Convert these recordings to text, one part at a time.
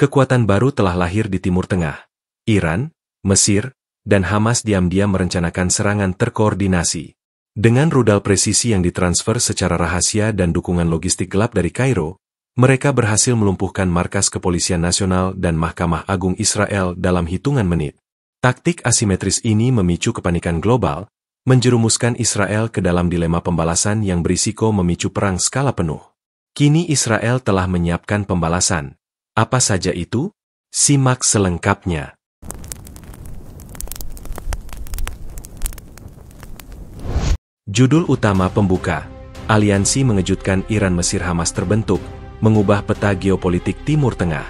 Kekuatan baru telah lahir di Timur Tengah. Iran, Mesir, dan Hamas diam-diam merencanakan serangan terkoordinasi. Dengan rudal presisi yang ditransfer secara rahasia dan dukungan logistik gelap dari Kairo, mereka berhasil melumpuhkan markas kepolisian nasional dan Mahkamah Agung Israel dalam hitungan menit. Taktik asimetris ini memicu kepanikan global, menjerumuskan Israel ke dalam dilema pembalasan yang berisiko memicu perang skala penuh. Kini Israel telah menyiapkan pembalasan. Apa saja itu? Simak selengkapnya. Judul utama pembuka, aliansi mengejutkan Iran-Mesir-Hamas terbentuk, mengubah peta geopolitik Timur Tengah.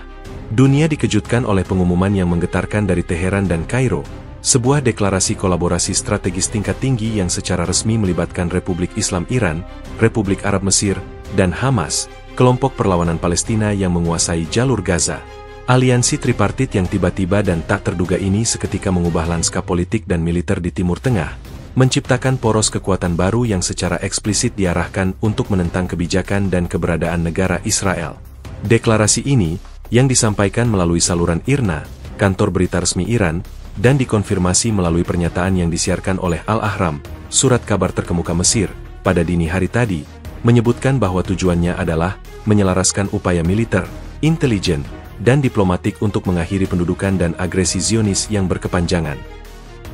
Dunia dikejutkan oleh pengumuman yang menggetarkan dari Teheran dan Kairo, sebuah deklarasi kolaborasi strategis tingkat tinggi yang secara resmi melibatkan Republik Islam Iran, Republik Arab Mesir, dan Hamas, kelompok perlawanan Palestina yang menguasai jalur Gaza. Aliansi tripartit yang tiba-tiba dan tak terduga ini seketika mengubah lanskap politik dan militer di Timur Tengah, menciptakan poros kekuatan baru yang secara eksplisit diarahkan untuk menentang kebijakan dan keberadaan negara Israel. Deklarasi ini, yang disampaikan melalui saluran IRNA, kantor berita resmi Iran, dan dikonfirmasi melalui pernyataan yang disiarkan oleh Al-Ahram, surat kabar terkemuka Mesir, pada dini hari tadi, menyebutkan bahwa tujuannya adalah menyelaraskan upaya militer, intelijen, dan diplomatik untuk mengakhiri pendudukan dan agresi Zionis yang berkepanjangan.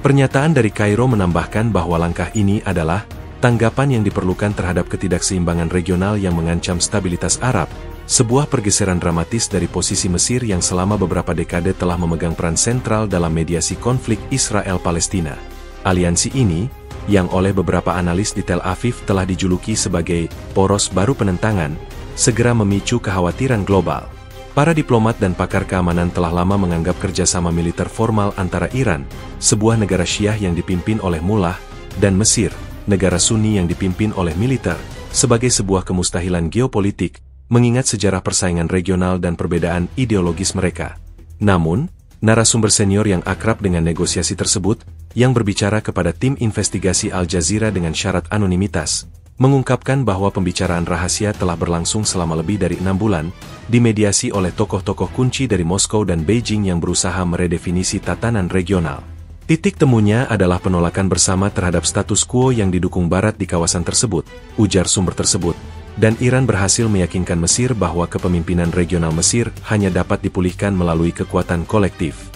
Pernyataan dari Kairo menambahkan bahwa langkah ini adalah tanggapan yang diperlukan terhadap ketidakseimbangan regional yang mengancam stabilitas Arab, sebuah pergeseran dramatis dari posisi Mesir yang selama beberapa dekade telah memegang peran sentral dalam mediasi konflik Israel-Palestina. Aliansi ini, yang oleh beberapa analis di Tel Aviv telah dijuluki sebagai poros baru penentangan, segera memicu kekhawatiran global. Para diplomat dan pakar keamanan telah lama menganggap kerjasama militer formal antara Iran, sebuah negara Syiah yang dipimpin oleh Mullah, dan Mesir, negara Sunni yang dipimpin oleh militer, sebagai sebuah kemustahilan geopolitik, mengingat sejarah persaingan regional dan perbedaan ideologis mereka. Namun, narasumber senior yang akrab dengan negosiasi tersebut, yang berbicara kepada tim investigasi Al Jazeera dengan syarat anonimitas, mengungkapkan bahwa pembicaraan rahasia telah berlangsung selama lebih dari 6 bulan, dimediasi oleh tokoh-tokoh kunci dari Moskow dan Beijing yang berusaha meredefinisi tatanan regional. Titik temunya adalah penolakan bersama terhadap status quo yang didukung Barat di kawasan tersebut, ujar sumber tersebut, dan Iran berhasil meyakinkan Mesir bahwa kepemimpinan regional Mesir hanya dapat dipulihkan melalui kekuatan kolektif.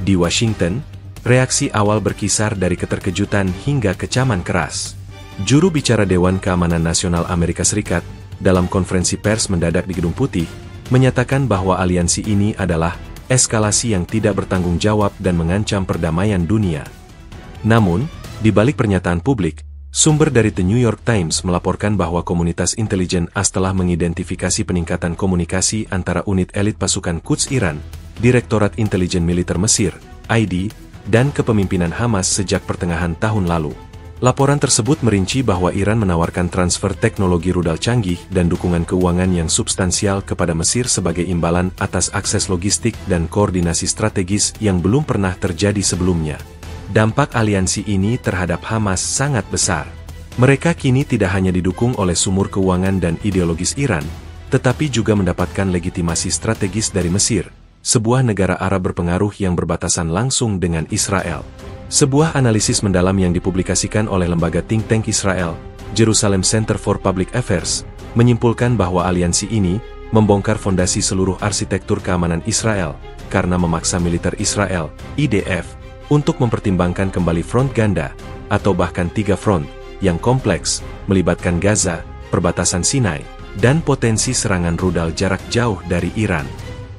Di Washington, reaksi awal berkisar dari keterkejutan hingga kecaman keras. Juru bicara Dewan Keamanan Nasional Amerika Serikat, dalam konferensi pers mendadak di Gedung Putih, menyatakan bahwa aliansi ini adalah eskalasi yang tidak bertanggung jawab dan mengancam perdamaian dunia. Namun, di balik pernyataan publik, sumber dari The New York Times melaporkan bahwa komunitas intelijen AS telah mengidentifikasi peningkatan komunikasi antara unit elit pasukan Quds Iran, Direktorat Intelijen Militer Mesir, ID, dan kepemimpinan Hamas sejak pertengahan tahun lalu. Laporan tersebut merinci bahwa Iran menawarkan transfer teknologi rudal canggih dan dukungan keuangan yang substansial kepada Mesir sebagai imbalan atas akses logistik dan koordinasi strategis yang belum pernah terjadi sebelumnya. Dampak aliansi ini terhadap Hamas sangat besar. Mereka kini tidak hanya didukung oleh sumur keuangan dan ideologis Iran, tetapi juga mendapatkan legitimasi strategis dari Mesir, sebuah negara Arab berpengaruh yang berbatasan langsung dengan Israel. Sebuah analisis mendalam yang dipublikasikan oleh lembaga think tank Israel, Jerusalem Center for Public Affairs, menyimpulkan bahwa aliansi ini membongkar fondasi seluruh arsitektur keamanan Israel, karena memaksa militer Israel, IDF, untuk mempertimbangkan kembali front ganda, atau bahkan 3 front, yang kompleks, melibatkan Gaza, perbatasan Sinai, dan potensi serangan rudal jarak jauh dari Iran.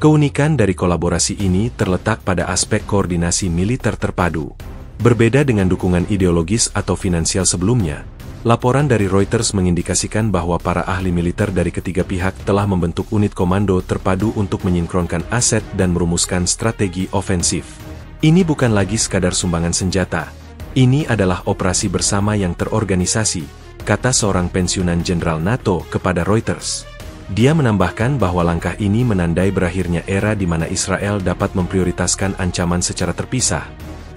Keunikan dari kolaborasi ini terletak pada aspek koordinasi militer terpadu. Berbeda dengan dukungan ideologis atau finansial sebelumnya, laporan dari Reuters mengindikasikan bahwa para ahli militer dari ketiga pihak telah membentuk unit komando terpadu untuk menyinkronkan aset dan merumuskan strategi ofensif. Ini bukan lagi sekadar sumbangan senjata, ini adalah operasi bersama yang terorganisasi, kata seorang pensiunan jenderal NATO kepada Reuters. Dia menambahkan bahwa langkah ini menandai berakhirnya era di mana Israel dapat memprioritaskan ancaman secara terpisah.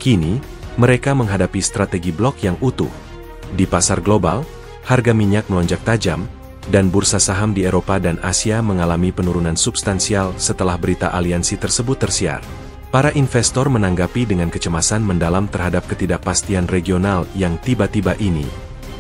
Kini, mereka menghadapi strategi blok yang utuh. Di pasar global, harga minyak melonjak tajam, dan bursa saham di Eropa dan Asia mengalami penurunan substansial setelah berita aliansi tersebut tersiar. Para investor menanggapi dengan kecemasan mendalam terhadap ketidakpastian regional yang tiba-tiba ini.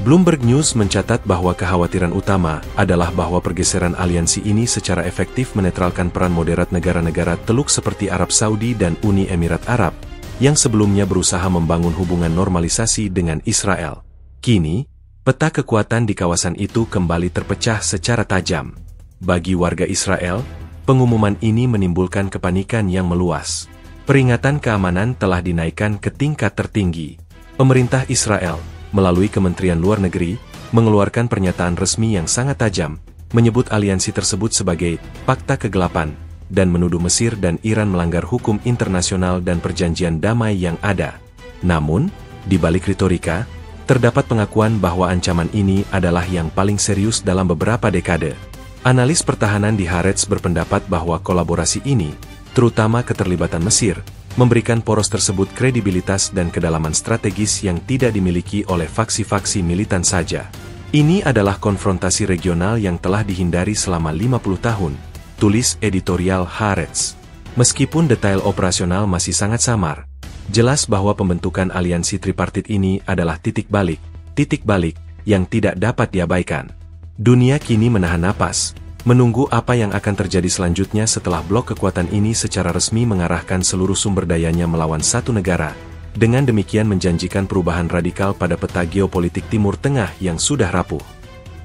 Bloomberg News mencatat bahwa kekhawatiran utama adalah bahwa pergeseran aliansi ini secara efektif menetralkan peran moderat negara-negara Teluk seperti Arab Saudi dan Uni Emirat Arab, yang sebelumnya berusaha membangun hubungan normalisasi dengan Israel. Kini, peta kekuatan di kawasan itu kembali terpecah secara tajam. Bagi warga Israel, pengumuman ini menimbulkan kepanikan yang meluas. Peringatan keamanan telah dinaikkan ke tingkat tertinggi. Pemerintah Israel, melalui Kementerian Luar Negeri, mengeluarkan pernyataan resmi yang sangat tajam, menyebut aliansi tersebut sebagai fakta kegelapan, dan menuduh Mesir dan Iran melanggar hukum internasional dan perjanjian damai yang ada. Namun, di balik retorika, terdapat pengakuan bahwa ancaman ini adalah yang paling serius dalam beberapa dekade. Analis pertahanan di Haaretz berpendapat bahwa kolaborasi ini, terutama keterlibatan Mesir, memberikan poros tersebut kredibilitas dan kedalaman strategis yang tidak dimiliki oleh faksi-faksi militan saja. Ini adalah konfrontasi regional yang telah dihindari selama 50 tahun, tulis editorial Haaretz. Meskipun detail operasional masih sangat samar, jelas bahwa pembentukan aliansi tripartit ini adalah titik balik yang tidak dapat diabaikan. Dunia kini menahan napas, menunggu apa yang akan terjadi selanjutnya setelah blok kekuatan ini secara resmi mengarahkan seluruh sumber dayanya melawan satu negara, dengan demikian menjanjikan perubahan radikal pada peta geopolitik Timur Tengah yang sudah rapuh.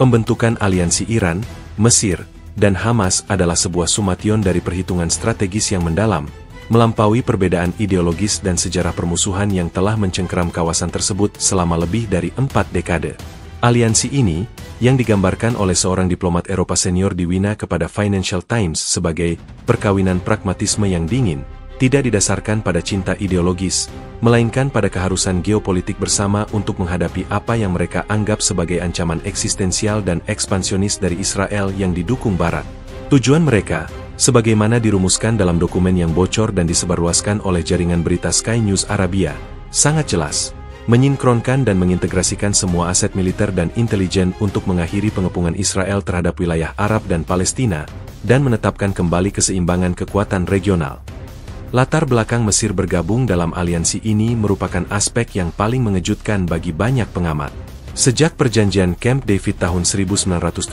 Pembentukan aliansi Iran, Mesir, dan Hamas adalah sebuah summation dari perhitungan strategis yang mendalam, melampaui perbedaan ideologis dan sejarah permusuhan yang telah mencengkeram kawasan tersebut selama lebih dari 4 dekade. Aliansi ini, yang digambarkan oleh seorang diplomat Eropa senior di Wina kepada Financial Times sebagai perkawinan pragmatisme yang dingin, tidak didasarkan pada cinta ideologis, melainkan pada keharusan geopolitik bersama untuk menghadapi apa yang mereka anggap sebagai ancaman eksistensial dan ekspansionis dari Israel yang didukung Barat. Tujuan mereka, sebagaimana dirumuskan dalam dokumen yang bocor dan disebarluaskan oleh jaringan berita Sky News Arabia, sangat jelas, menyinkronkan dan mengintegrasikan semua aset militer dan intelijen untuk mengakhiri pengepungan Israel terhadap wilayah Arab dan Palestina, dan menetapkan kembali keseimbangan kekuatan regional. Latar belakang Mesir bergabung dalam aliansi ini merupakan aspek yang paling mengejutkan bagi banyak pengamat. Sejak perjanjian Camp David tahun 1978,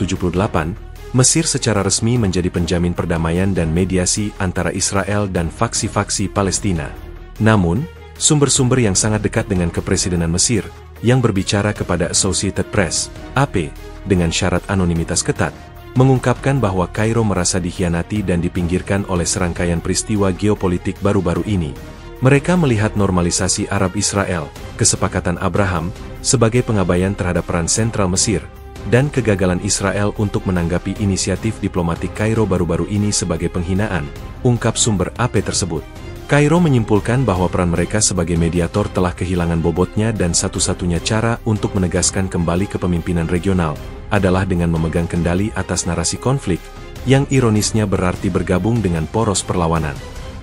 Mesir secara resmi menjadi penjamin perdamaian dan mediasi antara Israel dan faksi-faksi Palestina. Namun, sumber-sumber yang sangat dekat dengan kepresidenan Mesir, yang berbicara kepada Associated Press, AP, dengan syarat anonimitas ketat, mengungkapkan bahwa Kairo merasa dikhianati dan dipinggirkan oleh serangkaian peristiwa geopolitik baru-baru ini. Mereka melihat normalisasi Arab-Israel, kesepakatan Abraham, sebagai pengabaian terhadap peran sentral Mesir, dan kegagalan Israel untuk menanggapi inisiatif diplomatik Kairo baru-baru ini sebagai penghinaan, ungkap sumber AP tersebut. Kairo menyimpulkan bahwa peran mereka sebagai mediator telah kehilangan bobotnya dan satu-satunya cara untuk menegaskan kembali kepemimpinan regional adalah dengan memegang kendali atas narasi konflik, yang ironisnya berarti bergabung dengan poros perlawanan.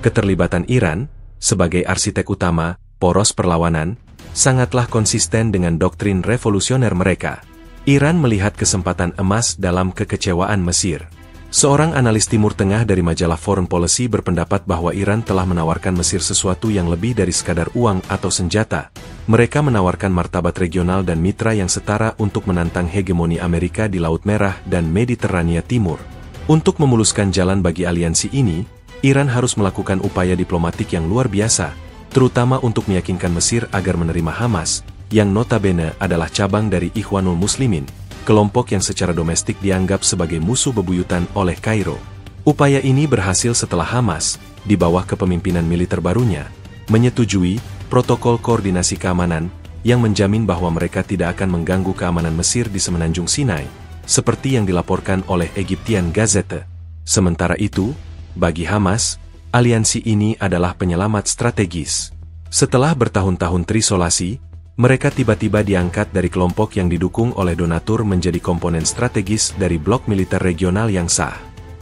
Keterlibatan Iran, sebagai arsitek utama poros perlawanan, sangatlah konsisten dengan doktrin revolusioner mereka. Iran melihat kesempatan emas dalam kekecewaan Mesir. Seorang analis Timur Tengah dari majalah Foreign Policy berpendapat bahwa Iran telah menawarkan Mesir sesuatu yang lebih dari sekadar uang atau senjata. Mereka menawarkan martabat regional dan mitra yang setara untuk menantang hegemoni Amerika di Laut Merah dan Mediterania Timur. Untuk memuluskan jalan bagi aliansi ini, Iran harus melakukan upaya diplomatik yang luar biasa, terutama untuk meyakinkan Mesir agar menerima Hamas, yang notabene adalah cabang dari Ikhwanul Muslimin, kelompok yang secara domestik dianggap sebagai musuh bebuyutan oleh Kairo. Upaya ini berhasil setelah Hamas, di bawah kepemimpinan militer barunya, menyetujui protokol koordinasi keamanan yang menjamin bahwa mereka tidak akan mengganggu keamanan Mesir di semenanjung Sinai, seperti yang dilaporkan oleh Egyptian Gazette. Sementara itu, bagi Hamas, aliansi ini adalah penyelamat strategis. Setelah bertahun-tahun terisolasi, mereka tiba-tiba diangkat dari kelompok yang didukung oleh donatur menjadi komponen strategis dari blok militer regional yang sah.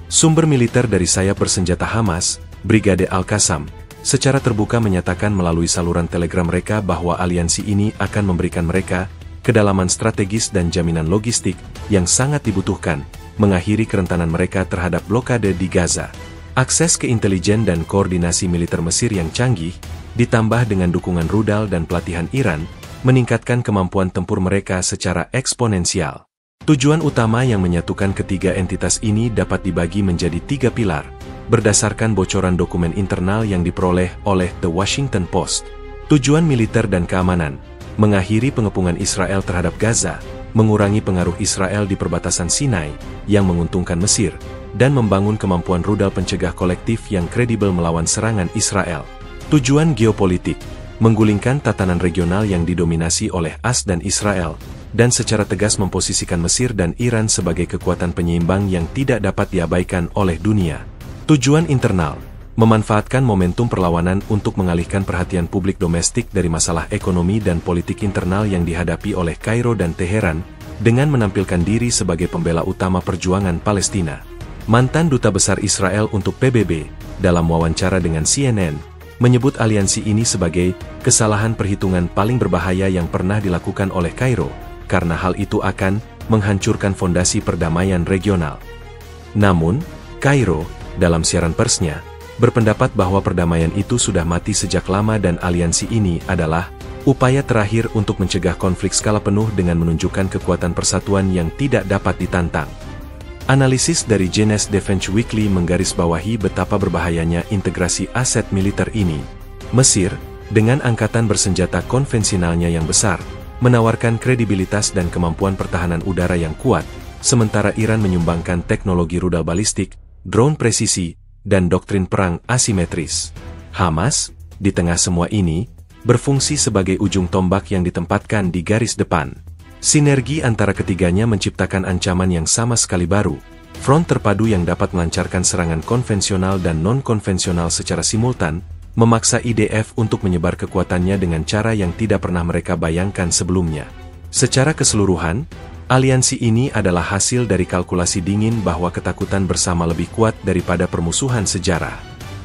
Sumber militer dari sayap bersenjata Hamas, Brigade Al-Qassam, secara terbuka menyatakan melalui saluran telegram mereka bahwa aliansi ini akan memberikan mereka kedalaman strategis dan jaminan logistik yang sangat dibutuhkan, mengakhiri kerentanan mereka terhadap blokade di Gaza. Akses ke intelijen dan koordinasi militer Mesir yang canggih, ditambah dengan dukungan rudal dan pelatihan Iran, meningkatkan kemampuan tempur mereka secara eksponensial. Tujuan utama yang menyatukan ketiga entitas ini dapat dibagi menjadi 3 pilar, berdasarkan bocoran dokumen internal yang diperoleh oleh The Washington Post. Tujuan militer dan keamanan, mengakhiri pengepungan Israel terhadap Gaza, mengurangi pengaruh Israel di perbatasan Sinai, yang menguntungkan Mesir, dan membangun kemampuan rudal pencegah kolektif yang kredibel melawan serangan Israel. Tujuan geopolitik, menggulingkan tatanan regional yang didominasi oleh AS dan Israel, dan secara tegas memposisikan Mesir dan Iran sebagai kekuatan penyeimbang yang tidak dapat diabaikan oleh dunia. Tujuan internal, memanfaatkan momentum perlawanan untuk mengalihkan perhatian publik domestik dari masalah ekonomi dan politik internal yang dihadapi oleh Kairo dan Teheran, dengan menampilkan diri sebagai pembela utama perjuangan Palestina. Mantan Duta Besar Israel untuk PBB, dalam wawancara dengan CNN, menyebut aliansi ini sebagai kesalahan perhitungan paling berbahaya yang pernah dilakukan oleh Kairo, karena hal itu akan menghancurkan fondasi perdamaian regional. Namun, Kairo, dalam siaran persnya, berpendapat bahwa perdamaian itu sudah mati sejak lama dan aliansi ini adalah upaya terakhir untuk mencegah konflik skala penuh dengan menunjukkan kekuatan persatuan yang tidak dapat ditantang. Analisis dari Jeunesse Defense Weekly menggarisbawahi betapa berbahayanya integrasi aset militer ini. Mesir, dengan angkatan bersenjata konvensionalnya yang besar, menawarkan kredibilitas dan kemampuan pertahanan udara yang kuat, sementara Iran menyumbangkan teknologi rudal balistik, drone presisi, dan doktrin perang asimetris. Hamas, di tengah semua ini, berfungsi sebagai ujung tombak yang ditempatkan di garis depan. Sinergi antara ketiganya menciptakan ancaman yang sama sekali baru, front terpadu yang dapat melancarkan serangan konvensional dan non-konvensional secara simultan, memaksa IDF untuk menyebar kekuatannya dengan cara yang tidak pernah mereka bayangkan sebelumnya. Secara keseluruhan, aliansi ini adalah hasil dari kalkulasi dingin bahwa ketakutan bersama lebih kuat daripada permusuhan sejarah.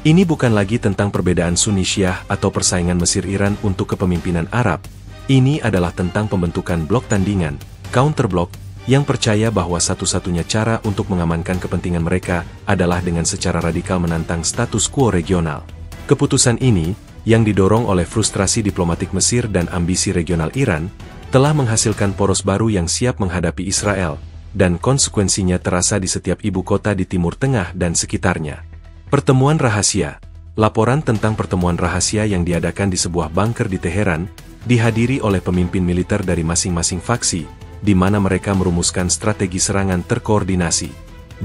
Ini bukan lagi tentang perbedaan Sunni Syiah atau persaingan Mesir-Iran untuk kepemimpinan Arab. Ini adalah tentang pembentukan blok tandingan, counterblok, yang percaya bahwa satu-satunya cara untuk mengamankan kepentingan mereka adalah dengan secara radikal menantang status quo regional. Keputusan ini, yang didorong oleh frustrasi diplomatik Mesir dan ambisi regional Iran, telah menghasilkan poros baru yang siap menghadapi Israel, dan konsekuensinya terasa di setiap ibu kota di Timur Tengah dan sekitarnya. Pertemuan rahasia. Laporan tentang pertemuan rahasia yang diadakan di sebuah bunker di Teheran, dihadiri oleh pemimpin militer dari masing-masing faksi, di mana mereka merumuskan strategi serangan terkoordinasi.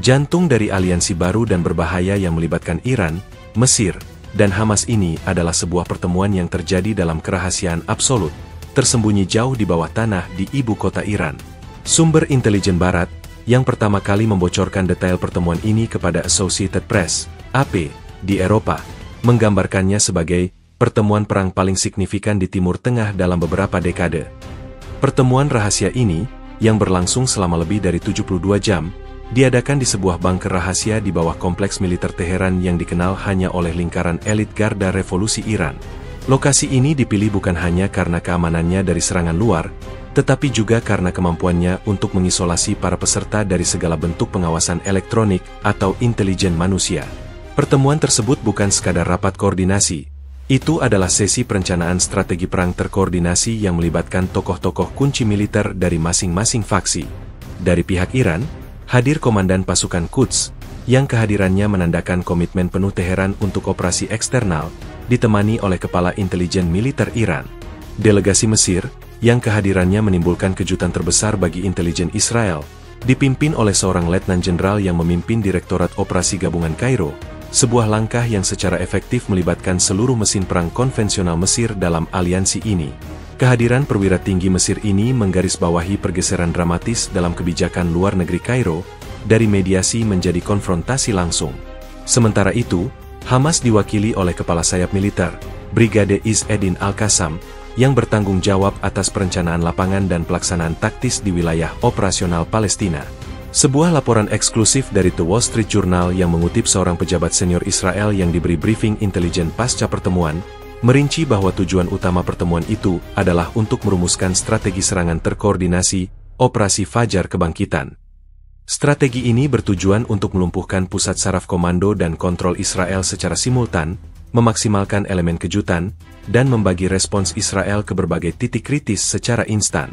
Jantung dari aliansi baru dan berbahaya yang melibatkan Iran, Mesir, dan Hamas ini adalah sebuah pertemuan yang terjadi dalam kerahasiaan absolut, tersembunyi jauh di bawah tanah di ibu kota Iran. Sumber intelijen Barat, yang pertama kali membocorkan detail pertemuan ini kepada Associated Press, AP, di Eropa, menggambarkannya sebagai pertemuan perang paling signifikan di Timur Tengah dalam beberapa dekade. Pertemuan rahasia ini, yang berlangsung selama lebih dari 72 jam, diadakan di sebuah bunker rahasia di bawah kompleks militer Teheran yang dikenal hanya oleh lingkaran elit Garda Revolusi Iran. Lokasi ini dipilih bukan hanya karena keamanannya dari serangan luar, tetapi juga karena kemampuannya untuk mengisolasi para peserta dari segala bentuk pengawasan elektronik atau intelijen manusia. Pertemuan tersebut bukan sekadar rapat koordinasi. Itu adalah sesi perencanaan strategi perang terkoordinasi yang melibatkan tokoh-tokoh kunci militer dari masing-masing faksi. Dari pihak Iran, hadir Komandan Pasukan Quds, yang kehadirannya menandakan komitmen penuh Teheran untuk operasi eksternal, ditemani oleh Kepala Intelijen Militer Iran. Delegasi Mesir, yang kehadirannya menimbulkan kejutan terbesar bagi intelijen Israel, dipimpin oleh seorang letnan jenderal yang memimpin Direktorat Operasi Gabungan Kairo, sebuah langkah yang secara efektif melibatkan seluruh mesin perang konvensional Mesir dalam aliansi ini. Kehadiran perwira tinggi Mesir ini menggarisbawahi pergeseran dramatis dalam kebijakan luar negeri Kairo, dari mediasi menjadi konfrontasi langsung. Sementara itu, Hamas diwakili oleh Kepala Sayap Militer, Brigade Izz Eddin Al-Qassam, yang bertanggung jawab atas perencanaan lapangan dan pelaksanaan taktis di wilayah operasional Palestina. Sebuah laporan eksklusif dari The Wall Street Journal yang mengutip seorang pejabat senior Israel yang diberi briefing intelijen pasca pertemuan, merinci bahwa tujuan utama pertemuan itu adalah untuk merumuskan strategi serangan terkoordinasi, Operasi Fajar Kebangkitan. Strategi ini bertujuan untuk melumpuhkan pusat saraf komando dan kontrol Israel secara simultan, memaksimalkan elemen kejutan, dan membagi respons Israel ke berbagai titik kritis secara instan.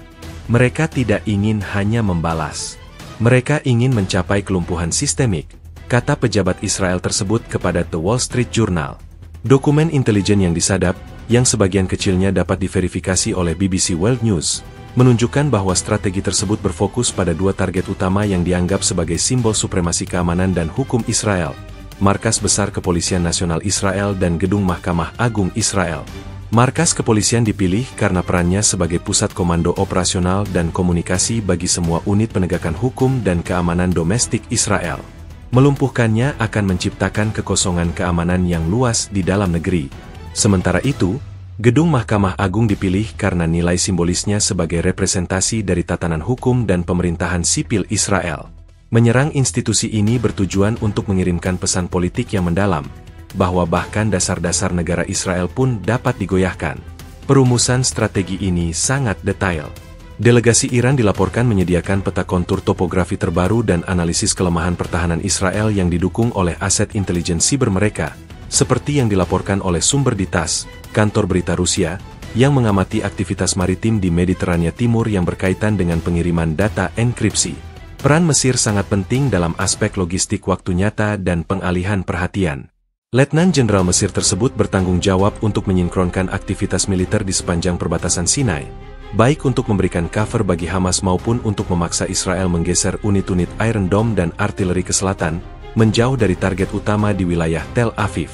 Mereka tidak ingin hanya membalas. Mereka ingin mencapai kelumpuhan sistemik, kata pejabat Israel tersebut kepada The Wall Street Journal. Dokumen intelijen yang disadap, yang sebagian kecilnya dapat diverifikasi oleh BBC World News, menunjukkan bahwa strategi tersebut berfokus pada dua target utama yang dianggap sebagai simbol supremasi keamanan dan hukum Israel: Markas Besar Kepolisian Nasional Israel dan Gedung Mahkamah Agung Israel. Markas kepolisian dipilih karena perannya sebagai pusat komando operasional dan komunikasi bagi semua unit penegakan hukum dan keamanan domestik Israel. Melumpuhkannya akan menciptakan kekosongan keamanan yang luas di dalam negeri. Sementara itu, Gedung Mahkamah Agung dipilih karena nilai simbolisnya sebagai representasi dari tatanan hukum dan pemerintahan sipil Israel. Menyerang institusi ini bertujuan untuk mengirimkan pesan politik yang mendalam, bahwa bahkan dasar-dasar negara Israel pun dapat digoyahkan. Perumusan strategi ini sangat detail. Delegasi Iran dilaporkan menyediakan peta kontur topografi terbaru dan analisis kelemahan pertahanan Israel yang didukung oleh aset intelijen siber mereka, seperti yang dilaporkan oleh sumber di TASS, kantor berita Rusia, yang mengamati aktivitas maritim di Mediterania Timur yang berkaitan dengan pengiriman data enkripsi. Peran Mesir sangat penting dalam aspek logistik waktu nyata dan pengalihan perhatian. Letnan Jenderal Mesir tersebut bertanggung jawab untuk menyinkronkan aktivitas militer di sepanjang perbatasan Sinai, baik untuk memberikan cover bagi Hamas maupun untuk memaksa Israel menggeser unit-unit Iron Dome dan artileri ke selatan, menjauh dari target utama di wilayah Tel Aviv.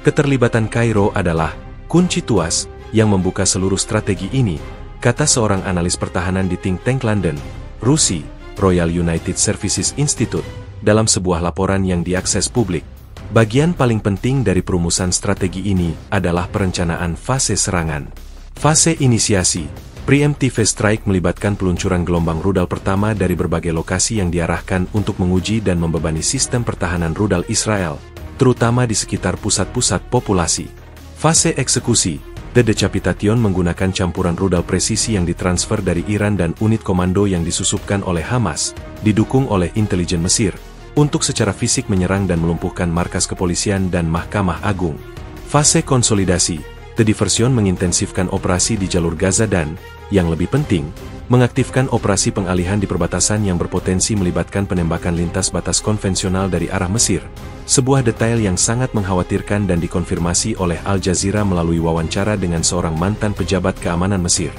Keterlibatan Kairo adalah kunci tuas yang membuka seluruh strategi ini, kata seorang analis pertahanan di think tank London, Rusi, Royal United Services Institute, dalam sebuah laporan yang diakses publik. Bagian paling penting dari perumusan strategi ini adalah perencanaan fase serangan. Fase inisiasi, preemptive strike melibatkan peluncuran gelombang rudal pertama dari berbagai lokasi yang diarahkan untuk menguji dan membebani sistem pertahanan rudal Israel, terutama di sekitar pusat-pusat populasi. Fase eksekusi, The Decapitation menggunakan campuran rudal presisi yang ditransfer dari Iran dan unit komando yang disusupkan oleh Hamas, didukung oleh intelijen Mesir, untuk secara fisik menyerang dan melumpuhkan markas kepolisian dan Mahkamah Agung. Fase konsolidasi, The Diversion mengintensifkan operasi di jalur Gaza dan, yang lebih penting, mengaktifkan operasi pengalihan di perbatasan yang berpotensi melibatkan penembakan lintas batas konvensional dari arah Mesir, sebuah detail yang sangat mengkhawatirkan dan dikonfirmasi oleh Al Jazeera melalui wawancara dengan seorang mantan pejabat keamanan Mesir.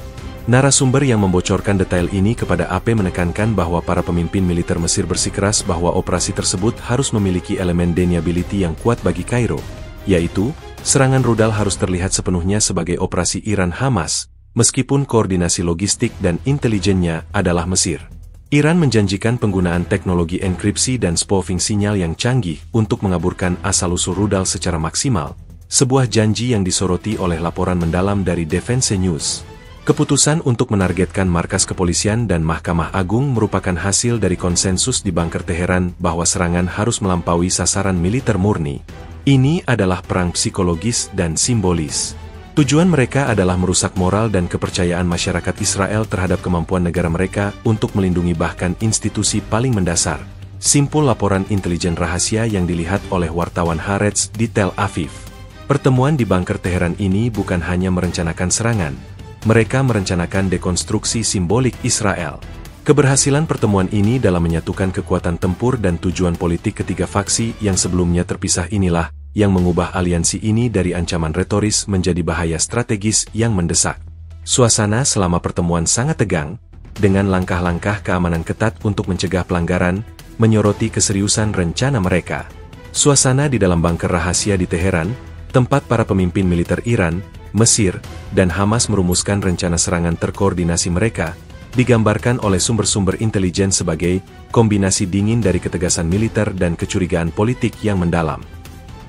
Narasumber yang membocorkan detail ini kepada AP menekankan bahwa para pemimpin militer Mesir bersikeras bahwa operasi tersebut harus memiliki elemen deniability yang kuat bagi Kairo, yaitu, serangan rudal harus terlihat sepenuhnya sebagai operasi Iran-Hamas, meskipun koordinasi logistik dan intelijennya adalah Mesir. Iran menjanjikan penggunaan teknologi enkripsi dan spoofing sinyal yang canggih untuk mengaburkan asal-usul rudal secara maksimal, sebuah janji yang disoroti oleh laporan mendalam dari Defense News. Keputusan untuk menargetkan markas kepolisian dan Mahkamah Agung merupakan hasil dari konsensus di bunker Teheran bahwa serangan harus melampaui sasaran militer murni. Ini adalah perang psikologis dan simbolis. Tujuan mereka adalah merusak moral dan kepercayaan masyarakat Israel terhadap kemampuan negara mereka untuk melindungi bahkan institusi paling mendasar. Simpul laporan intelijen rahasia yang dilihat oleh wartawan Haaretz di Tel Aviv. Pertemuan di bunker Teheran ini bukan hanya merencanakan serangan, mereka merencanakan dekonstruksi simbolik Israel. Keberhasilan pertemuan ini dalam menyatukan kekuatan tempur dan tujuan politik ketiga faksi yang sebelumnya terpisah inilah yang mengubah aliansi ini dari ancaman retoris menjadi bahaya strategis yang mendesak. Suasana selama pertemuan sangat tegang, dengan langkah-langkah keamanan ketat untuk mencegah pelanggaran, menyoroti keseriusan rencana mereka. Suasana di dalam bunker rahasia di Teheran, tempat para pemimpin militer Iran, Mesir, dan Hamas merumuskan rencana serangan terkoordinasi mereka, digambarkan oleh sumber-sumber intelijen sebagai kombinasi dingin dari ketegasan militer dan kecurigaan politik yang mendalam.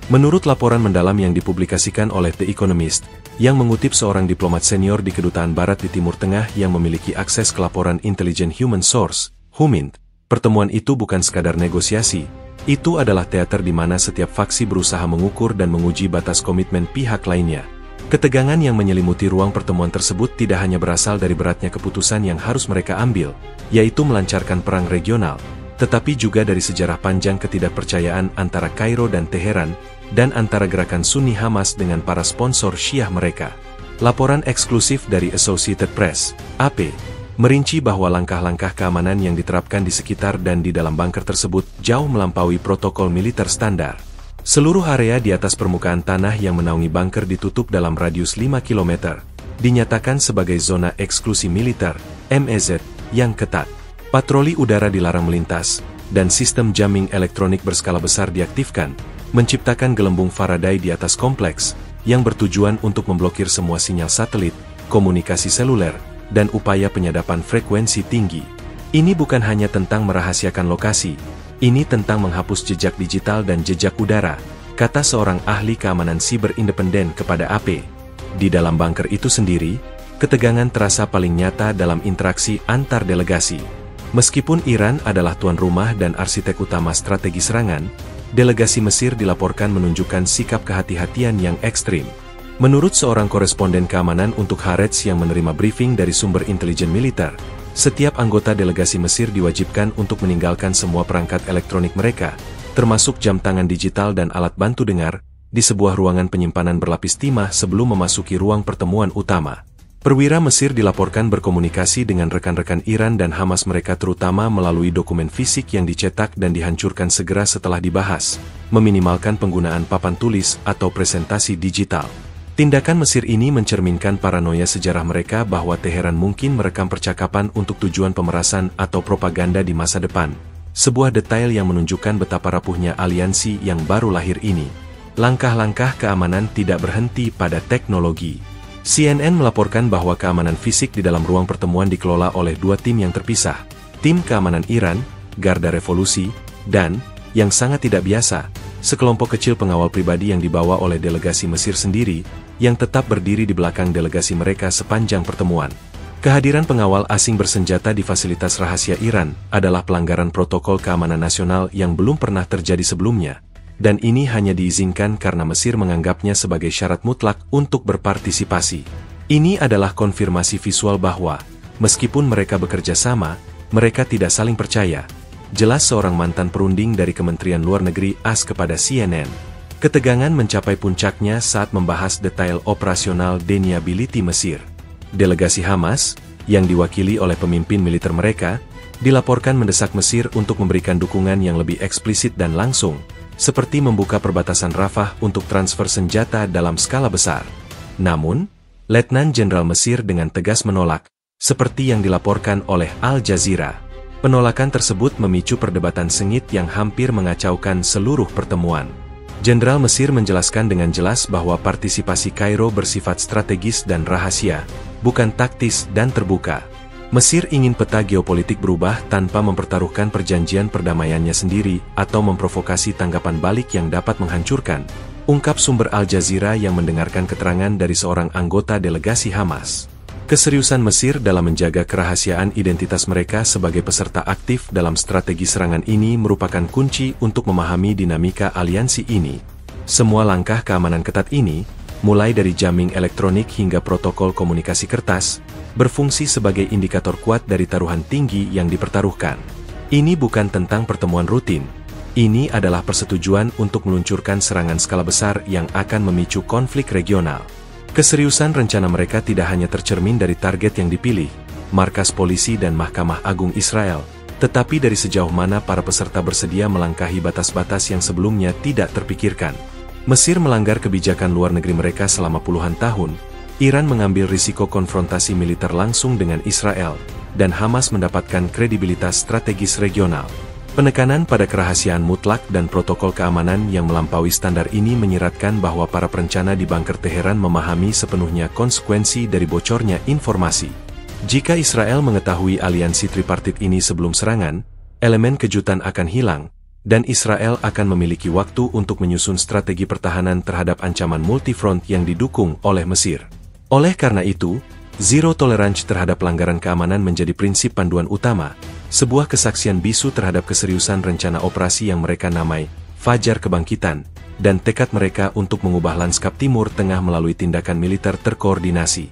Menurut laporan mendalam yang dipublikasikan oleh The Economist, yang mengutip seorang diplomat senior di Kedutaan Barat di Timur Tengah yang memiliki akses ke laporan intelijen Human Source, HUMINT, pertemuan itu bukan sekadar negosiasi, itu adalah teater di mana setiap faksi berusaha mengukur dan menguji batas komitmen pihak lainnya. Ketegangan yang menyelimuti ruang pertemuan tersebut tidak hanya berasal dari beratnya keputusan yang harus mereka ambil, yaitu melancarkan perang regional, tetapi juga dari sejarah panjang ketidakpercayaan antara Kairo dan Teheran, dan antara gerakan Sunni Hamas dengan para sponsor Syiah mereka. Laporan eksklusif dari Associated Press, AP, merinci bahwa langkah-langkah keamanan yang diterapkan di sekitar dan di dalam bunker tersebut jauh melampaui protokol militer standar. Seluruh area di atas permukaan tanah yang menaungi bunker ditutup dalam radius 5 km, dinyatakan sebagai zona eksklusi militer, MEZ, yang ketat. Patroli udara dilarang melintas, dan sistem jamming elektronik berskala besar diaktifkan, menciptakan gelembung Faraday di atas kompleks, yang bertujuan untuk memblokir semua sinyal satelit, komunikasi seluler, dan upaya penyadapan frekuensi tinggi. Ini bukan hanya tentang merahasiakan lokasi, ini tentang menghapus jejak digital dan jejak udara, kata seorang ahli keamanan siber independen kepada AP. Di dalam bunker itu sendiri, ketegangan terasa paling nyata dalam interaksi antar delegasi. Meskipun Iran adalah tuan rumah dan arsitek utama strategi serangan, delegasi Mesir dilaporkan menunjukkan sikap kehati-hatian yang ekstrim. Menurut seorang koresponden keamanan untuk Haaretz yang menerima briefing dari sumber intelijen militer, setiap anggota delegasi Mesir diwajibkan untuk meninggalkan semua perangkat elektronik mereka, termasuk jam tangan digital dan alat bantu dengar, di sebuah ruangan penyimpanan berlapis timah sebelum memasuki ruang pertemuan utama. Perwira Mesir dilaporkan berkomunikasi dengan rekan-rekan Iran dan Hamas mereka terutama melalui dokumen fisik yang dicetak dan dihancurkan segera setelah dibahas, meminimalkan penggunaan papan tulis atau presentasi digital. Tindakan Mesir ini mencerminkan paranoia sejarah mereka bahwa Teheran mungkin merekam percakapan untuk tujuan pemerasan atau propaganda di masa depan. Sebuah detail yang menunjukkan betapa rapuhnya aliansi yang baru lahir ini. Langkah-langkah keamanan tidak berhenti pada teknologi. CNN melaporkan bahwa keamanan fisik di dalam ruang pertemuan dikelola oleh dua tim yang terpisah. Tim keamanan Iran, Garda Revolusi, dan, yang sangat tidak biasa, sekelompok kecil pengawal pribadi yang dibawa oleh delegasi Mesir sendiri, yang tetap berdiri di belakang delegasi mereka sepanjang pertemuan. Kehadiran pengawal asing bersenjata di fasilitas rahasia Iran adalah pelanggaran protokol keamanan nasional yang belum pernah terjadi sebelumnya, dan ini hanya diizinkan karena Mesir menganggapnya sebagai syarat mutlak untuk berpartisipasi. Ini adalah konfirmasi visual bahwa, meskipun mereka bekerja sama, mereka tidak saling percaya. Jelas seorang mantan perunding dari Kementerian Luar Negeri AS kepada CNN. Ketegangan mencapai puncaknya saat membahas detail operasional deniability Mesir. Delegasi Hamas, yang diwakili oleh pemimpin militer mereka, dilaporkan mendesak Mesir untuk memberikan dukungan yang lebih eksplisit dan langsung, seperti membuka perbatasan Rafah untuk transfer senjata dalam skala besar. Namun, Letnan Jenderal Mesir dengan tegas menolak, seperti yang dilaporkan oleh Al Jazeera. Penolakan tersebut memicu perdebatan sengit yang hampir mengacaukan seluruh pertemuan. Jenderal Mesir menjelaskan dengan jelas bahwa partisipasi Kairo bersifat strategis dan rahasia, bukan taktis dan terbuka. Mesir ingin peta geopolitik berubah tanpa mempertaruhkan perjanjian perdamaiannya sendiri atau memprovokasi tanggapan balik yang dapat menghancurkan, ungkap sumber Al Jazeera yang mendengarkan keterangan dari seorang anggota delegasi Hamas. Keseriusan Mesir dalam menjaga kerahasiaan identitas mereka sebagai peserta aktif dalam strategi serangan ini merupakan kunci untuk memahami dinamika aliansi ini. Semua langkah keamanan ketat ini, mulai dari jamming elektronik hingga protokol komunikasi kertas, berfungsi sebagai indikator kuat dari taruhan tinggi yang dipertaruhkan. Ini bukan tentang pertemuan rutin. Ini adalah persetujuan untuk meluncurkan serangan skala besar yang akan memicu konflik regional. Keseriusan rencana mereka tidak hanya tercermin dari target yang dipilih, markas polisi dan Mahkamah Agung Israel, tetapi dari sejauh mana para peserta bersedia melangkahi batas-batas yang sebelumnya tidak terpikirkan. Mesir melanggar kebijakan luar negeri mereka selama puluhan tahun, Iran mengambil risiko konfrontasi militer langsung dengan Israel, dan Hamas mendapatkan kredibilitas strategis regional. Penekanan pada kerahasiaan mutlak dan protokol keamanan yang melampaui standar ini menyiratkan bahwa para perencana di bunker Teheran memahami sepenuhnya konsekuensi dari bocornya informasi. Jika Israel mengetahui aliansi tripartit ini sebelum serangan, elemen kejutan akan hilang, dan Israel akan memiliki waktu untuk menyusun strategi pertahanan terhadap ancaman multifront yang didukung oleh Mesir. Oleh karena itu, zero tolerance terhadap pelanggaran keamanan menjadi prinsip panduan utama, sebuah kesaksian bisu terhadap keseriusan rencana operasi yang mereka namai Fajar Kebangkitan, dan tekad mereka untuk mengubah lanskap Timur Tengah melalui tindakan militer terkoordinasi.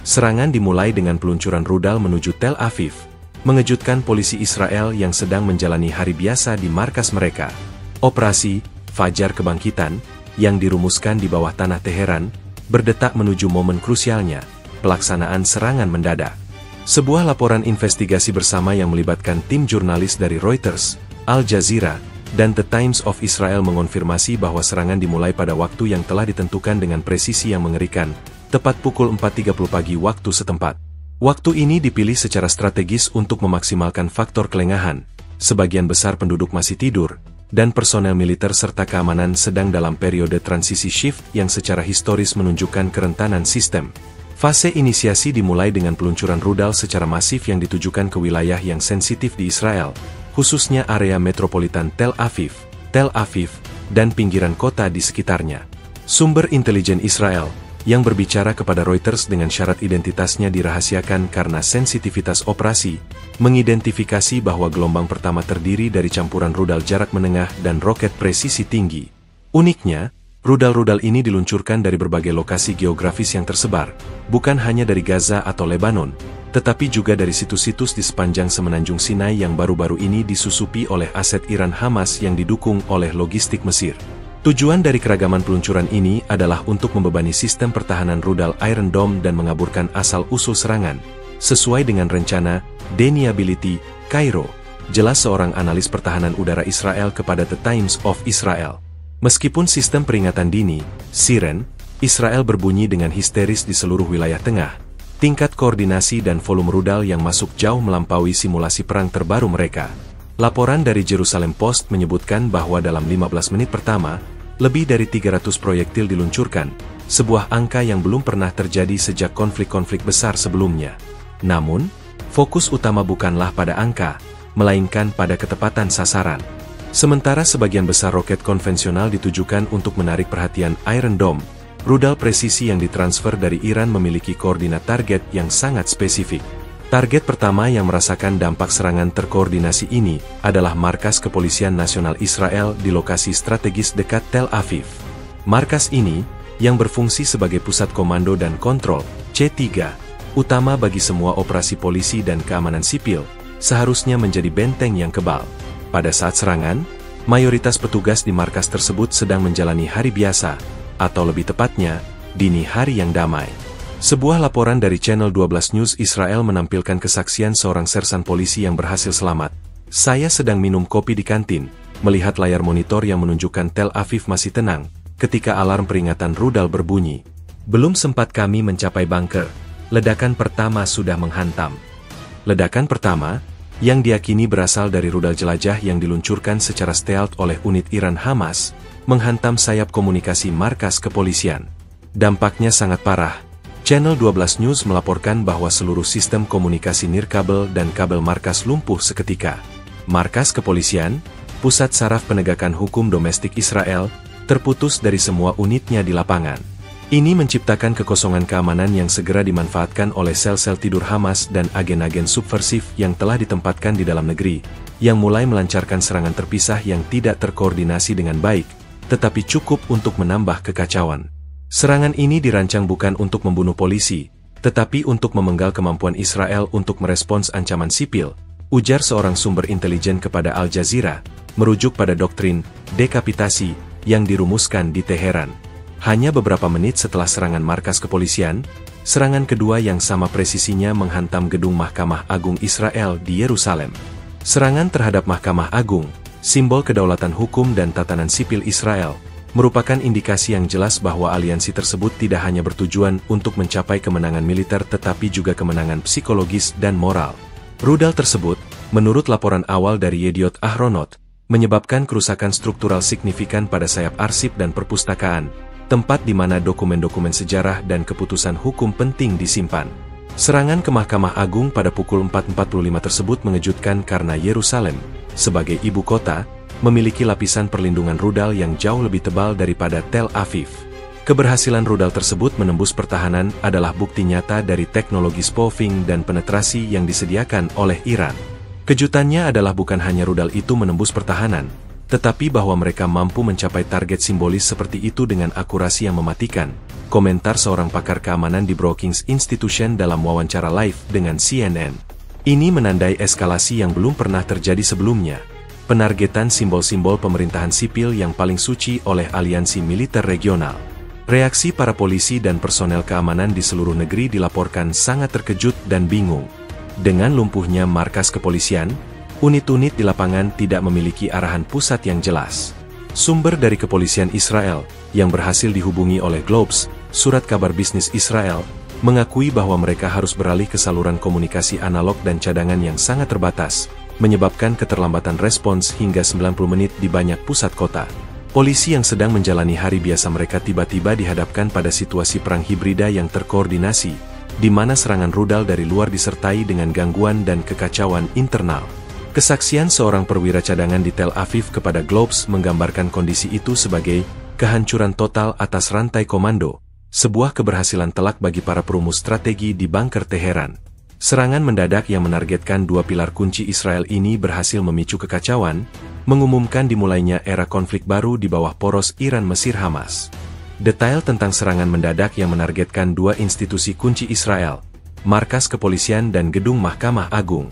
Serangan dimulai dengan peluncuran rudal menuju Tel Aviv, mengejutkan polisi Israel yang sedang menjalani hari biasa di markas mereka. Operasi Fajar Kebangkitan, yang dirumuskan di bawah tanah Teheran, berdetak menuju momen krusialnya, pelaksanaan serangan mendadak. Sebuah laporan investigasi bersama yang melibatkan tim jurnalis dari Reuters, Al Jazeera, dan The Times of Israel mengonfirmasi bahwa serangan dimulai pada waktu yang telah ditentukan dengan presisi yang mengerikan, tepat pukul 4.30 pagi waktu setempat. Waktu ini dipilih secara strategis untuk memaksimalkan faktor kelengahan. Sebagian besar penduduk masih tidur, dan personel militer serta keamanan sedang dalam periode transisi shift yang secara historis menunjukkan kerentanan sistem. Fase inisiasi dimulai dengan peluncuran rudal secara masif yang ditujukan ke wilayah yang sensitif di Israel, khususnya area metropolitan Tel Aviv, dan pinggiran kota di sekitarnya. Sumber intelijen Israel, yang berbicara kepada Reuters dengan syarat identitasnya dirahasiakan karena sensitivitas operasi, mengidentifikasi bahwa gelombang pertama terdiri dari campuran rudal jarak menengah dan roket presisi tinggi. Uniknya, rudal-rudal ini diluncurkan dari berbagai lokasi geografis yang tersebar, bukan hanya dari Gaza atau Lebanon, tetapi juga dari situs-situs di sepanjang semenanjung Sinai yang baru-baru ini disusupi oleh aset Iran Hamas yang didukung oleh logistik Mesir. Tujuan dari keragaman peluncuran ini adalah untuk membebani sistem pertahanan rudal Iron Dome dan mengaburkan asal-usul serangan, sesuai dengan rencana Deniability, Kairo, jelas seorang analis pertahanan udara Israel kepada The Times of Israel. Meskipun sistem peringatan dini, siren, Israel berbunyi dengan histeris di seluruh wilayah tengah, tingkat koordinasi dan volume rudal yang masuk jauh melampaui simulasi perang terbaru mereka. Laporan dari Jerusalem Post menyebutkan bahwa dalam 15 menit pertama, lebih dari 300 proyektil diluncurkan, sebuah angka yang belum pernah terjadi sejak konflik-konflik besar sebelumnya. Namun, fokus utama bukanlah pada angka, melainkan pada ketepatan sasaran. Sementara sebagian besar roket konvensional ditujukan untuk menarik perhatian Iron Dome, rudal presisi yang ditransfer dari Iran memiliki koordinat target yang sangat spesifik. Target pertama yang merasakan dampak serangan terkoordinasi ini adalah Markas Kepolisian Nasional Israel di lokasi strategis dekat Tel Aviv. Markas ini, yang berfungsi sebagai pusat komando dan kontrol, C3, utama bagi semua operasi polisi dan keamanan sipil, seharusnya menjadi benteng yang kebal. Pada saat serangan, mayoritas petugas di markas tersebut sedang menjalani hari biasa, atau lebih tepatnya, dini hari yang damai. Sebuah laporan dari Channel 12 News Israel menampilkan kesaksian seorang sersan polisi yang berhasil selamat. Saya sedang minum kopi di kantin, melihat layar monitor yang menunjukkan Tel Aviv masih tenang, ketika alarm peringatan rudal berbunyi. Belum sempat kami mencapai bunker, ledakan pertama sudah menghantam. Ledakan pertama, yang diyakini berasal dari rudal jelajah yang diluncurkan secara stealth oleh unit Iran Hamas, menghantam sayap komunikasi markas kepolisian. Dampaknya sangat parah. Channel 12 News melaporkan bahwa seluruh sistem komunikasi nirkabel dan kabel markas lumpuh seketika. Markas kepolisian, pusat saraf penegakan hukum domestik Israel, terputus dari semua unitnya di lapangan. Ini menciptakan kekosongan keamanan yang segera dimanfaatkan oleh sel-sel tidur Hamas dan agen-agen subversif yang telah ditempatkan di dalam negeri, yang mulai melancarkan serangan terpisah yang tidak terkoordinasi dengan baik, tetapi cukup untuk menambah kekacauan. Serangan ini dirancang bukan untuk membunuh polisi, tetapi untuk memenggal kemampuan Israel untuk merespons ancaman sipil, ujar seorang sumber intelijen kepada Al Jazeera, merujuk pada doktrin dekapitasi yang dirumuskan di Teheran. Hanya beberapa menit setelah serangan markas kepolisian, serangan kedua yang sama presisinya menghantam gedung Mahkamah Agung Israel di Yerusalem. Serangan terhadap Mahkamah Agung, simbol kedaulatan hukum dan tatanan sipil Israel, merupakan indikasi yang jelas bahwa aliansi tersebut tidak hanya bertujuan untuk mencapai kemenangan militer tetapi juga kemenangan psikologis dan moral. Rudal tersebut, menurut laporan awal dari Yediot Ahronot, menyebabkan kerusakan struktural signifikan pada sayap arsip dan perpustakaan, tempat di mana dokumen-dokumen sejarah dan keputusan hukum penting disimpan. Serangan ke Mahkamah Agung pada pukul 4.45 tersebut mengejutkan karena Yerusalem, sebagai ibu kota, memiliki lapisan perlindungan rudal yang jauh lebih tebal daripada Tel Aviv. Keberhasilan rudal tersebut menembus pertahanan adalah bukti nyata dari teknologi spoofing dan penetrasi yang disediakan oleh Iran. Kejutannya adalah bukan hanya rudal itu menembus pertahanan, tetapi bahwa mereka mampu mencapai target simbolis seperti itu dengan akurasi yang mematikan, komentar seorang pakar keamanan di Brookings Institution dalam wawancara live dengan CNN. Ini menandai eskalasi yang belum pernah terjadi sebelumnya, penargetan simbol-simbol pemerintahan sipil yang paling suci oleh aliansi militer regional. Reaksi para polisi dan personel keamanan di seluruh negeri dilaporkan sangat terkejut dan bingung. Dengan lumpuhnya markas kepolisian, unit-unit di lapangan tidak memiliki arahan pusat yang jelas. Sumber dari kepolisian Israel, yang berhasil dihubungi oleh Globes, surat kabar bisnis Israel, mengakui bahwa mereka harus beralih ke saluran komunikasi analog dan cadangan yang sangat terbatas, menyebabkan keterlambatan respons hingga 90 menit di banyak pusat kota. Polisi yang sedang menjalani hari biasa mereka tiba-tiba dihadapkan pada situasi perang hibrida yang terkoordinasi, di mana serangan rudal dari luar disertai dengan gangguan dan kekacauan internal. Kesaksian seorang perwira cadangan di Tel Aviv kepada Globes menggambarkan kondisi itu sebagai kehancuran total atas rantai komando, sebuah keberhasilan telak bagi para perumus strategi di bunker Teheran. Serangan mendadak yang menargetkan dua pilar kunci Israel ini berhasil memicu kekacauan, mengumumkan dimulainya era konflik baru di bawah poros Iran-Mesir-Hamas. Detail tentang serangan mendadak yang menargetkan dua institusi kunci Israel, markas kepolisian dan gedung Mahkamah Agung.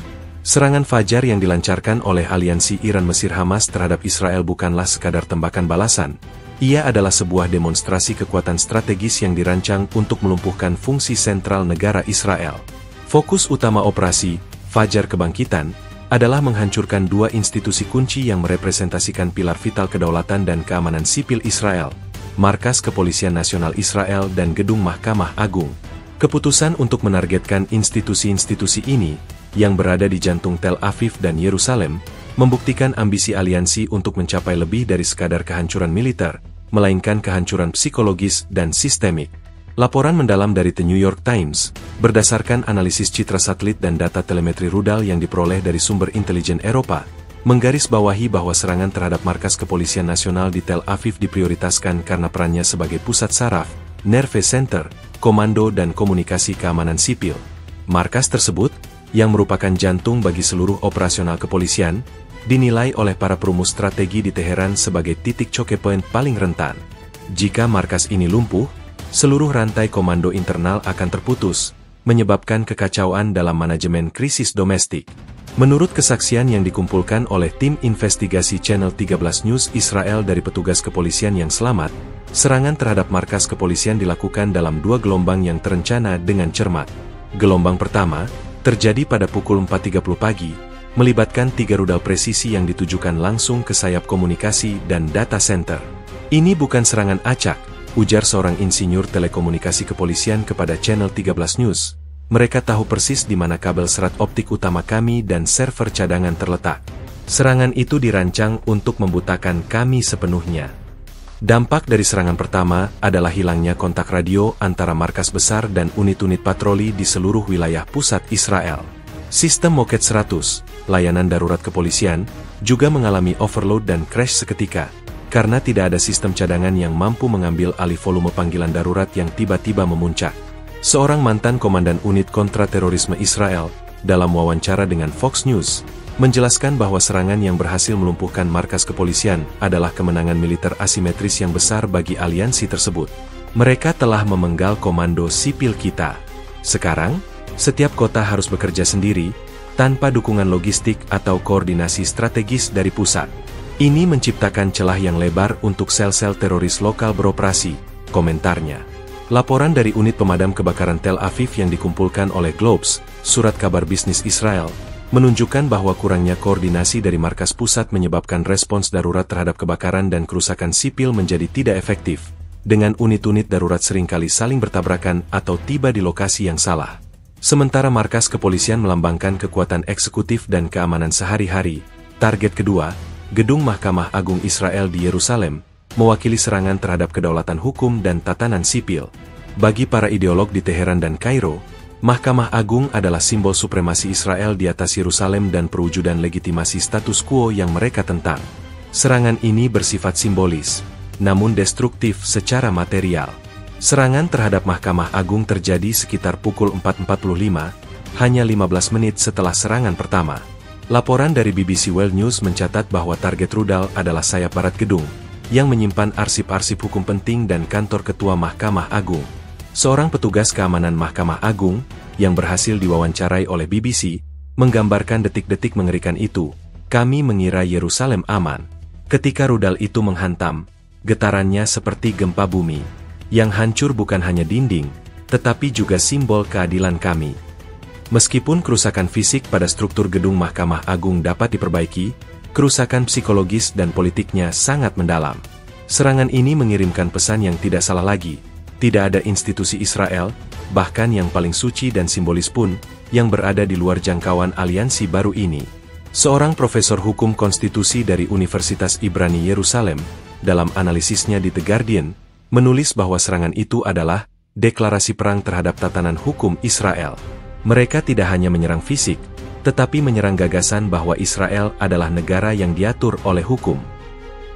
Serangan fajar yang dilancarkan oleh aliansi Iran-Mesir-Hamas terhadap Israel bukanlah sekadar tembakan balasan. Ia adalah sebuah demonstrasi kekuatan strategis yang dirancang untuk melumpuhkan fungsi sentral negara Israel. Fokus utama operasi, Fajar Kebangkitan, adalah menghancurkan dua institusi kunci yang merepresentasikan pilar vital kedaulatan dan keamanan sipil Israel, Markas Kepolisian Nasional Israel dan Gedung Mahkamah Agung. Keputusan untuk menargetkan institusi-institusi ini, yang berada di jantung Tel Aviv dan Yerusalem, membuktikan ambisi aliansi untuk mencapai lebih dari sekadar kehancuran militer, melainkan kehancuran psikologis dan sistemik. Laporan mendalam dari The New York Times, berdasarkan analisis citra satelit dan data telemetri rudal yang diperoleh dari sumber intelijen Eropa, menggarisbawahi bahwa serangan terhadap markas kepolisian nasional di Tel Aviv diprioritaskan karena perannya sebagai pusat saraf, nerve center, komando dan komunikasi keamanan sipil. Markas tersebut, yang merupakan jantung bagi seluruh operasional kepolisian, dinilai oleh para perumus strategi di Teheran sebagai titik choke point paling rentan. Jika markas ini lumpuh, seluruh rantai komando internal akan terputus, menyebabkan kekacauan dalam manajemen krisis domestik. Menurut kesaksian yang dikumpulkan oleh tim investigasi Channel 13 News Israel dari petugas kepolisian yang selamat, serangan terhadap markas kepolisian dilakukan dalam dua gelombang yang terencana dengan cermat. Gelombang pertama, terjadi pada pukul 4.30 pagi, melibatkan 3 rudal presisi yang ditujukan langsung ke sayap komunikasi dan data center. Ini bukan serangan acak, ujar seorang insinyur telekomunikasi kepolisian kepada Channel 13 News. Mereka tahu persis di mana kabel serat optik utama kami dan server cadangan terletak. Serangan itu dirancang untuk membutakan kami sepenuhnya. Dampak dari serangan pertama adalah hilangnya kontak radio antara markas besar dan unit-unit patroli di seluruh wilayah pusat Israel. Sistem Moked 100, layanan darurat kepolisian, juga mengalami overload dan crash seketika, karena tidak ada sistem cadangan yang mampu mengambil alih volume panggilan darurat yang tiba-tiba memuncak. Seorang mantan komandan unit kontraterorisme Israel, dalam wawancara dengan Fox News, menjelaskan bahwa serangan yang berhasil melumpuhkan markas kepolisian adalah kemenangan militer asimetris yang besar bagi aliansi tersebut. Mereka telah memenggal komando sipil kita. Sekarang, setiap kota harus bekerja sendiri, tanpa dukungan logistik atau koordinasi strategis dari pusat. Ini menciptakan celah yang lebar untuk sel-sel teroris lokal beroperasi, komentarnya. Laporan dari unit pemadam kebakaran Tel Aviv yang dikumpulkan oleh Globes, surat kabar bisnis Israel, menunjukkan bahwa kurangnya koordinasi dari markas pusat menyebabkan respons darurat terhadap kebakaran dan kerusakan sipil menjadi tidak efektif, dengan unit-unit darurat seringkali saling bertabrakan atau tiba di lokasi yang salah. Sementara markas kepolisian melambangkan kekuatan eksekutif dan keamanan sehari-hari, target kedua, Gedung Mahkamah Agung Israel di Yerusalem, mewakili serangan terhadap kedaulatan hukum dan tatanan sipil. Bagi para ideolog di Teheran dan Kairo, Mahkamah Agung adalah simbol supremasi Israel di atas Yerusalem dan perwujudan legitimasi status quo yang mereka tentang. Serangan ini bersifat simbolis, namun destruktif secara material. Serangan terhadap Mahkamah Agung terjadi sekitar pukul 4.45, hanya 15 menit setelah serangan pertama. Laporan dari BBC World News mencatat bahwa target rudal adalah sayap barat gedung, yang menyimpan arsip-arsip hukum penting dan kantor Ketua Mahkamah Agung. Seorang petugas keamanan Mahkamah Agung, yang berhasil diwawancarai oleh BBC, menggambarkan detik-detik mengerikan itu. Kami mengira Yerusalem aman. Ketika rudal itu menghantam, getarannya seperti gempa bumi. Yang hancur bukan hanya dinding, tetapi juga simbol keadilan kami. Meskipun kerusakan fisik pada struktur gedung Mahkamah Agung dapat diperbaiki, kerusakan psikologis dan politiknya sangat mendalam. Serangan ini mengirimkan pesan yang tidak salah lagi. Tidak ada institusi Israel, bahkan yang paling suci dan simbolis pun, yang berada di luar jangkauan aliansi baru ini. Seorang profesor hukum konstitusi dari Universitas Ibrani Yerusalem, dalam analisisnya di The Guardian, menulis bahwa serangan itu adalah deklarasi perang terhadap tatanan hukum Israel. Mereka tidak hanya menyerang fisik, tetapi menyerang gagasan bahwa Israel adalah negara yang diatur oleh hukum.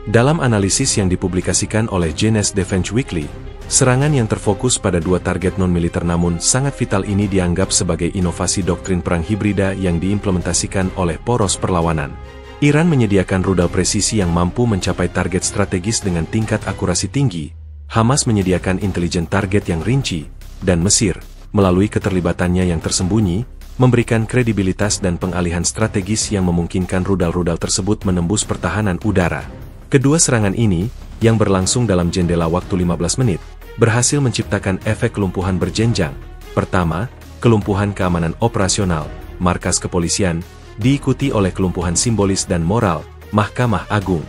Dalam analisis yang dipublikasikan oleh Jeunesse Defense Weekly, serangan yang terfokus pada dua target non-militer namun sangat vital ini dianggap sebagai inovasi doktrin perang hibrida yang diimplementasikan oleh poros perlawanan. Iran menyediakan rudal presisi yang mampu mencapai target strategis dengan tingkat akurasi tinggi, Hamas menyediakan intelijen target yang rinci, dan Mesir, melalui keterlibatannya yang tersembunyi, memberikan kredibilitas dan pengalihan strategis yang memungkinkan rudal-rudal tersebut menembus pertahanan udara. Kedua serangan ini, yang berlangsung dalam jendela waktu 15 menit, berhasil menciptakan efek kelumpuhan berjenjang. Pertama, kelumpuhan keamanan operasional, markas kepolisian, diikuti oleh kelumpuhan simbolis dan moral, Mahkamah Agung.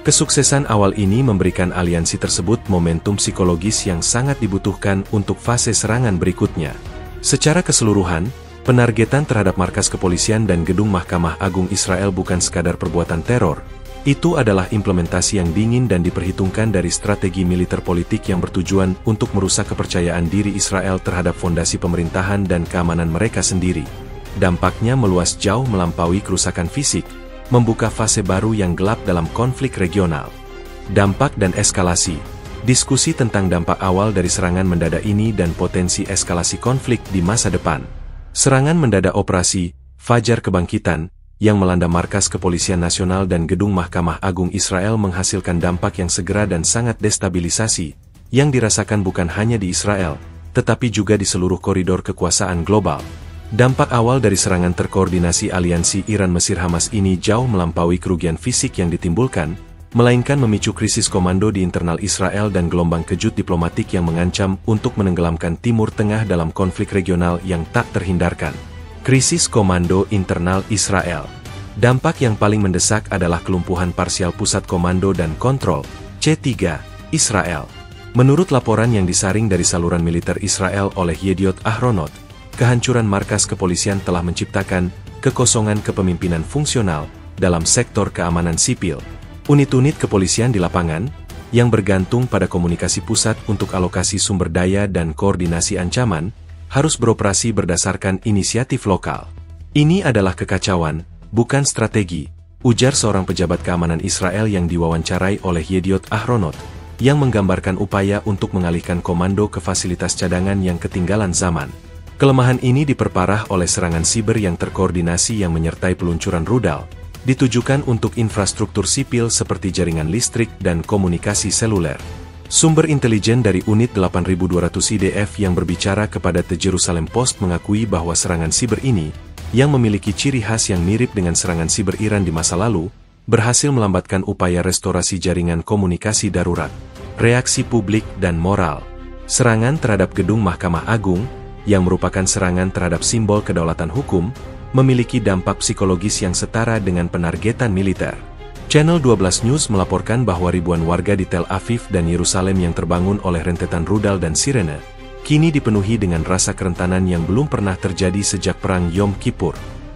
Kesuksesan awal ini memberikan aliansi tersebut momentum psikologis yang sangat dibutuhkan untuk fase serangan berikutnya. Secara keseluruhan, penargetan terhadap markas kepolisian dan gedung Mahkamah Agung Israel bukan sekadar perbuatan teror. Itu adalah implementasi yang dingin dan diperhitungkan dari strategi militer politik yang bertujuan untuk merusak kepercayaan diri Israel terhadap fondasi pemerintahan dan keamanan mereka sendiri. Dampaknya meluas jauh melampaui kerusakan fisik, membuka fase baru yang gelap dalam konflik regional. Dampak dan eskalasi. Diskusi tentang dampak awal dari serangan mendadak ini dan potensi eskalasi konflik di masa depan. Serangan mendadak operasi Fajar Kebangkitan yang melanda markas kepolisian nasional dan gedung Mahkamah Agung Israel menghasilkan dampak yang segera dan sangat destabilisasi, yang dirasakan bukan hanya di Israel, tetapi juga di seluruh koridor kekuasaan global. Dampak awal dari serangan terkoordinasi aliansi Iran-Mesir-Hamas ini jauh melampaui kerugian fisik yang ditimbulkan, melainkan memicu krisis komando di internal Israel dan gelombang kejut diplomatik yang mengancam untuk menenggelamkan Timur Tengah dalam konflik regional yang tak terhindarkan. Krisis komando internal Israel. Dampak yang paling mendesak adalah kelumpuhan parsial Pusat Komando dan Kontrol, C3, Israel. Menurut laporan yang disaring dari saluran militer Israel oleh Yediot Ahronot, kehancuran markas kepolisian telah menciptakan kekosongan kepemimpinan fungsional dalam sektor keamanan sipil. Unit-unit kepolisian di lapangan, yang bergantung pada komunikasi pusat untuk alokasi sumber daya dan koordinasi ancaman, harus beroperasi berdasarkan inisiatif lokal. Ini adalah kekacauan, bukan strategi, ujar seorang pejabat keamanan Israel yang diwawancarai oleh Yediot Ahronot, yang menggambarkan upaya untuk mengalihkan komando ke fasilitas cadangan yang ketinggalan zaman. Kelemahan ini diperparah oleh serangan siber yang terkoordinasi yang menyertai peluncuran rudal, ditujukan untuk infrastruktur sipil seperti jaringan listrik dan komunikasi seluler. Sumber intelijen dari Unit 8200 IDF yang berbicara kepada The Jerusalem Post mengakui bahwa serangan siber ini, yang memiliki ciri khas yang mirip dengan serangan siber Iran di masa lalu, berhasil melambatkan upaya restorasi jaringan komunikasi darurat, reaksi publik dan moral. Serangan terhadap gedung Mahkamah Agung, yang merupakan serangan terhadap simbol kedaulatan hukum, memiliki dampak psikologis yang setara dengan penargetan militer. Channel 12 News melaporkan bahwa ribuan warga di Tel Aviv dan Yerusalem yang terbangun oleh rentetan rudal dan sirene, kini dipenuhi dengan rasa kerentanan yang belum pernah terjadi sejak Perang Yom Kippur.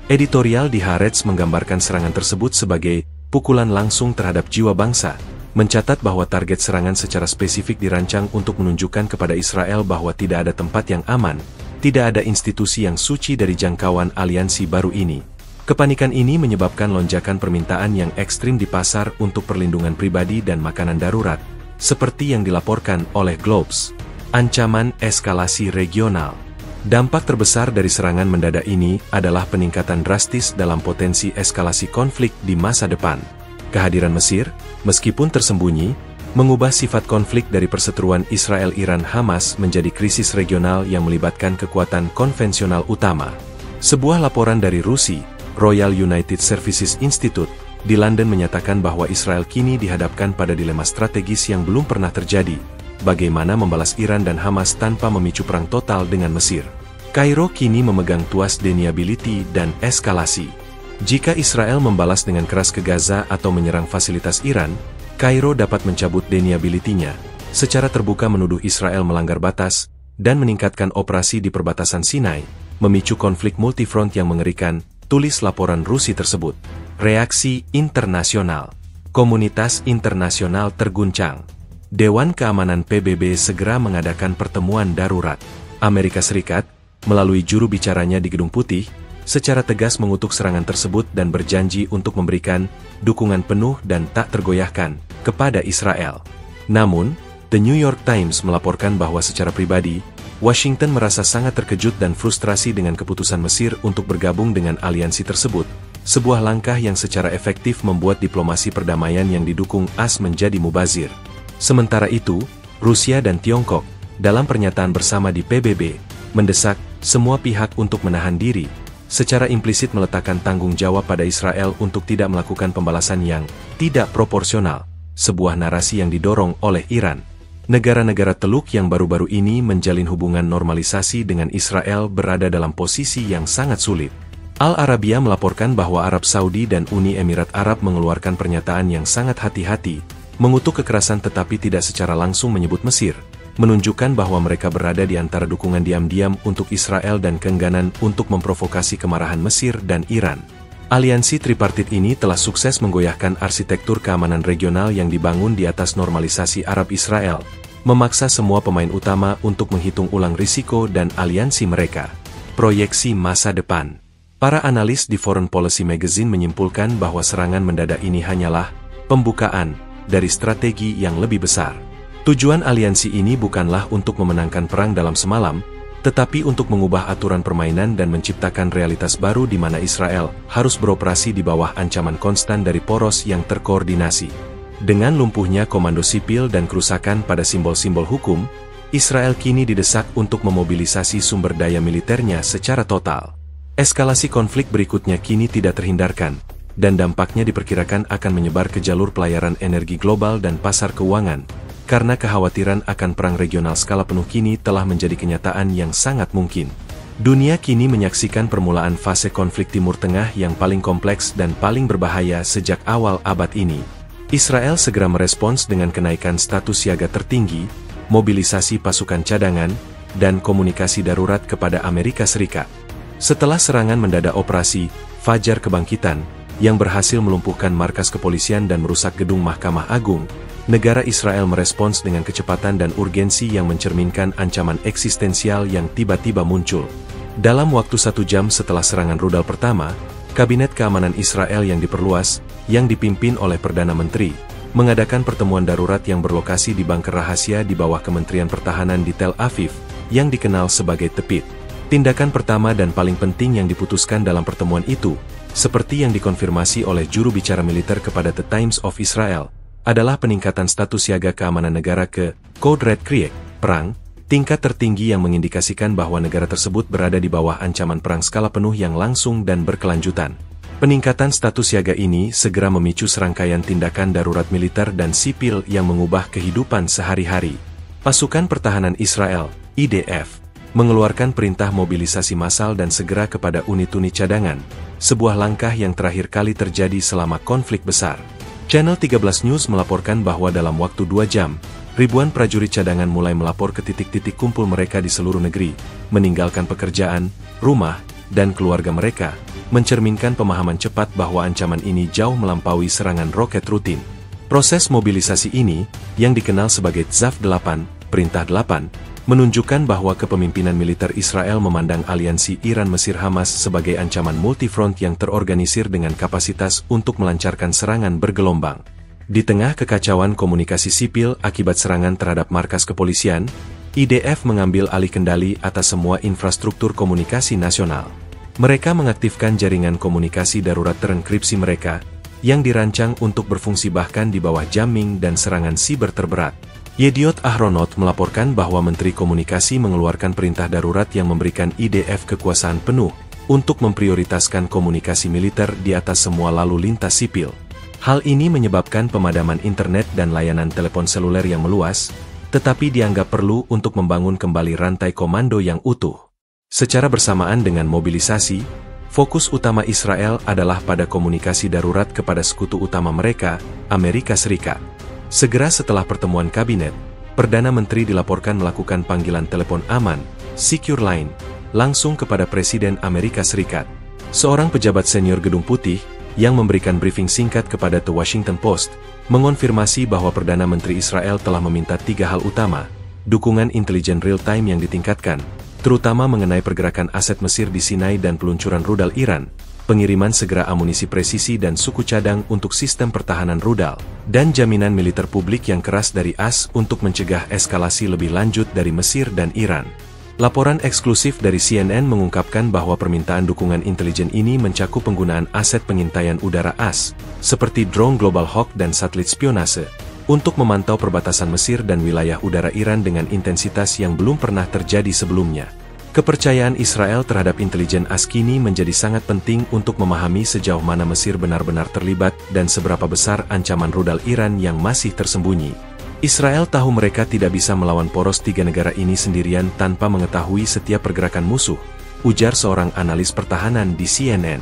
Editorial di Haaretz menggambarkan serangan tersebut sebagai pukulan langsung terhadap jiwa bangsa, mencatat bahwa target serangan secara spesifik dirancang untuk menunjukkan kepada Israel bahwa tidak ada tempat yang aman, tidak ada institusi yang suci dari jangkauan aliansi baru ini. Kepanikan ini menyebabkan lonjakan permintaan yang ekstrim di pasar untuk perlindungan pribadi dan makanan darurat, seperti yang dilaporkan oleh Globes. Ancaman eskalasi regional. Dampak terbesar dari serangan mendadak ini adalah peningkatan drastis dalam potensi eskalasi konflik di masa depan. Kehadiran Mesir, meskipun tersembunyi, mengubah sifat konflik dari perseteruan Israel-Iran-Hamas menjadi krisis regional yang melibatkan kekuatan konvensional utama. Sebuah laporan dari RUSI, Royal United Services Institute, di London menyatakan bahwa Israel kini dihadapkan pada dilema strategis yang belum pernah terjadi. Bagaimana membalas Iran dan Hamas tanpa memicu perang total dengan Mesir? Kairo kini memegang tuas deniability dan eskalasi. Jika Israel membalas dengan keras ke Gaza atau menyerang fasilitas Iran, Kairo dapat mencabut deniability-nya, secara terbuka menuduh Israel melanggar batas, dan meningkatkan operasi di perbatasan Sinai, memicu konflik multifront yang mengerikan, tulis laporan RUSI tersebut. Reaksi internasional. Komunitas internasional terguncang. Dewan Keamanan PBB segera mengadakan pertemuan darurat. Amerika Serikat, melalui juru bicaranya di Gedung Putih, secara tegas mengutuk serangan tersebut dan berjanji untuk memberikan dukungan penuh dan tak tergoyahkan kepada Israel. Namun, The New York Times melaporkan bahwa secara pribadi, Washington merasa sangat terkejut dan frustrasi dengan keputusan Mesir untuk bergabung dengan aliansi tersebut, sebuah langkah yang secara efektif membuat diplomasi perdamaian yang didukung AS menjadi mubazir. Sementara itu, Rusia dan Tiongkok, dalam pernyataan bersama di PBB, mendesak semua pihak untuk menahan diri, secara implisit meletakkan tanggung jawab pada Israel untuk tidak melakukan pembalasan yang tidak proporsional, sebuah narasi yang didorong oleh Iran. Negara-negara Teluk yang baru-baru ini menjalin hubungan normalisasi dengan Israel berada dalam posisi yang sangat sulit. Al Arabiya melaporkan bahwa Arab Saudi dan Uni Emirat Arab mengeluarkan pernyataan yang sangat hati-hati, mengutuk kekerasan tetapi tidak secara langsung menyebut Mesir, menunjukkan bahwa mereka berada di antara dukungan diam-diam untuk Israel dan keengganan untuk memprovokasi kemarahan Mesir dan Iran. Aliansi tripartit ini telah sukses menggoyahkan arsitektur keamanan regional yang dibangun di atas normalisasi Arab-Israel, memaksa semua pemain utama untuk menghitung ulang risiko dan aliansi mereka. Proyeksi masa depan. Para analis di Foreign Policy Magazine menyimpulkan bahwa serangan mendadak ini hanyalah pembukaan dari strategi yang lebih besar. Tujuan aliansi ini bukanlah untuk memenangkan perang dalam semalam, tetapi untuk mengubah aturan permainan dan menciptakan realitas baru di mana Israel harus beroperasi di bawah ancaman konstan dari poros yang terkoordinasi. Dengan lumpuhnya komando sipil dan kerusakan pada simbol-simbol hukum, Israel kini didesak untuk memobilisasi sumber daya militernya secara total. Eskalasi konflik berikutnya kini tidak terhindarkan, dan dampaknya diperkirakan akan menyebar ke jalur pelayaran energi global dan pasar keuangan, karena kekhawatiran akan perang regional skala penuh kini telah menjadi kenyataan yang sangat mungkin. Dunia kini menyaksikan permulaan fase konflik Timur Tengah yang paling kompleks dan paling berbahaya sejak awal abad ini. Israel segera merespons dengan kenaikan status siaga tertinggi, mobilisasi pasukan cadangan, dan komunikasi darurat kepada Amerika Serikat. Setelah serangan mendadak operasi Fajar Kebangkitan, yang berhasil melumpuhkan markas kepolisian dan merusak gedung Mahkamah Agung, negara Israel merespons dengan kecepatan dan urgensi yang mencerminkan ancaman eksistensial yang tiba-tiba muncul. Dalam waktu 1 jam setelah serangan rudal pertama, Kabinet Keamanan Israel yang diperluas, yang dipimpin oleh Perdana Menteri, mengadakan pertemuan darurat yang berlokasi di bunker rahasia di bawah Kementerian Pertahanan di Tel Aviv, yang dikenal sebagai Tepit. Tindakan pertama dan paling penting yang diputuskan dalam pertemuan itu, seperti yang dikonfirmasi oleh juru bicara militer kepada The Times of Israel, adalah peningkatan status siaga keamanan negara ke Code Red Creek, perang, tingkat tertinggi yang mengindikasikan bahwa negara tersebut berada di bawah ancaman perang skala penuh yang langsung dan berkelanjutan. Peningkatan status siaga ini segera memicu serangkaian tindakan darurat militer dan sipil yang mengubah kehidupan sehari-hari. Pasukan Pertahanan Israel, IDF, mengeluarkan perintah mobilisasi massal dan segera kepada unit-unit cadangan, sebuah langkah yang terakhir kali terjadi selama konflik besar. Channel 13 News melaporkan bahwa dalam waktu 2 jam, ribuan prajurit cadangan mulai melapor ke titik-titik kumpul mereka di seluruh negeri, meninggalkan pekerjaan, rumah, dan keluarga mereka, mencerminkan pemahaman cepat bahwa ancaman ini jauh melampaui serangan roket rutin. Proses mobilisasi ini, yang dikenal sebagai ZAF 8, Perintah 8, menunjukkan bahwa kepemimpinan militer Israel memandang aliansi Iran-Mesir-Hamas sebagai ancaman multifront yang terorganisir dengan kapasitas untuk melancarkan serangan bergelombang. Di tengah kekacauan komunikasi sipil akibat serangan terhadap markas kepolisian, IDF mengambil alih kendali atas semua infrastruktur komunikasi nasional. Mereka mengaktifkan jaringan komunikasi darurat terenkripsi mereka, yang dirancang untuk berfungsi bahkan di bawah jamming dan serangan siber terberat. Yediot Ahronot melaporkan bahwa Menteri Komunikasi mengeluarkan perintah darurat yang memberikan IDF kekuasaan penuh untuk memprioritaskan komunikasi militer di atas semua lalu lintas sipil. Hal ini menyebabkan pemadaman internet dan layanan telepon seluler yang meluas, tetapi dianggap perlu untuk membangun kembali rantai komando yang utuh. Secara bersamaan dengan mobilisasi, fokus utama Israel adalah pada komunikasi darurat kepada sekutu utama mereka, Amerika Serikat. Segera setelah pertemuan kabinet, Perdana Menteri dilaporkan melakukan panggilan telepon aman, Secure Line, langsung kepada Presiden Amerika Serikat. Seorang pejabat senior Gedung Putih, yang memberikan briefing singkat kepada The Washington Post, mengonfirmasi bahwa Perdana Menteri Israel telah meminta 3 hal utama: dukungan intelijen real-time yang ditingkatkan, terutama mengenai pergerakan aset Mesir di Sinai dan peluncuran rudal Iran, pengiriman segera amunisi presisi dan suku cadang untuk sistem pertahanan rudal, dan jaminan militer publik yang keras dari AS untuk mencegah eskalasi lebih lanjut dari Mesir dan Iran. Laporan eksklusif dari CNN mengungkapkan bahwa permintaan dukungan intelijen ini mencakup penggunaan aset pengintaian udara AS, seperti drone Global Hawk dan satelit spionase, untuk memantau perbatasan Mesir dan wilayah udara Iran dengan intensitas yang belum pernah terjadi sebelumnya. Kepercayaan Israel terhadap intelijen AS kini menjadi sangat penting untuk memahami sejauh mana Mesir benar-benar terlibat dan seberapa besar ancaman rudal Iran yang masih tersembunyi. Israel tahu mereka tidak bisa melawan poros 3 negara ini sendirian tanpa mengetahui setiap pergerakan musuh, ujar seorang analis pertahanan di CNN.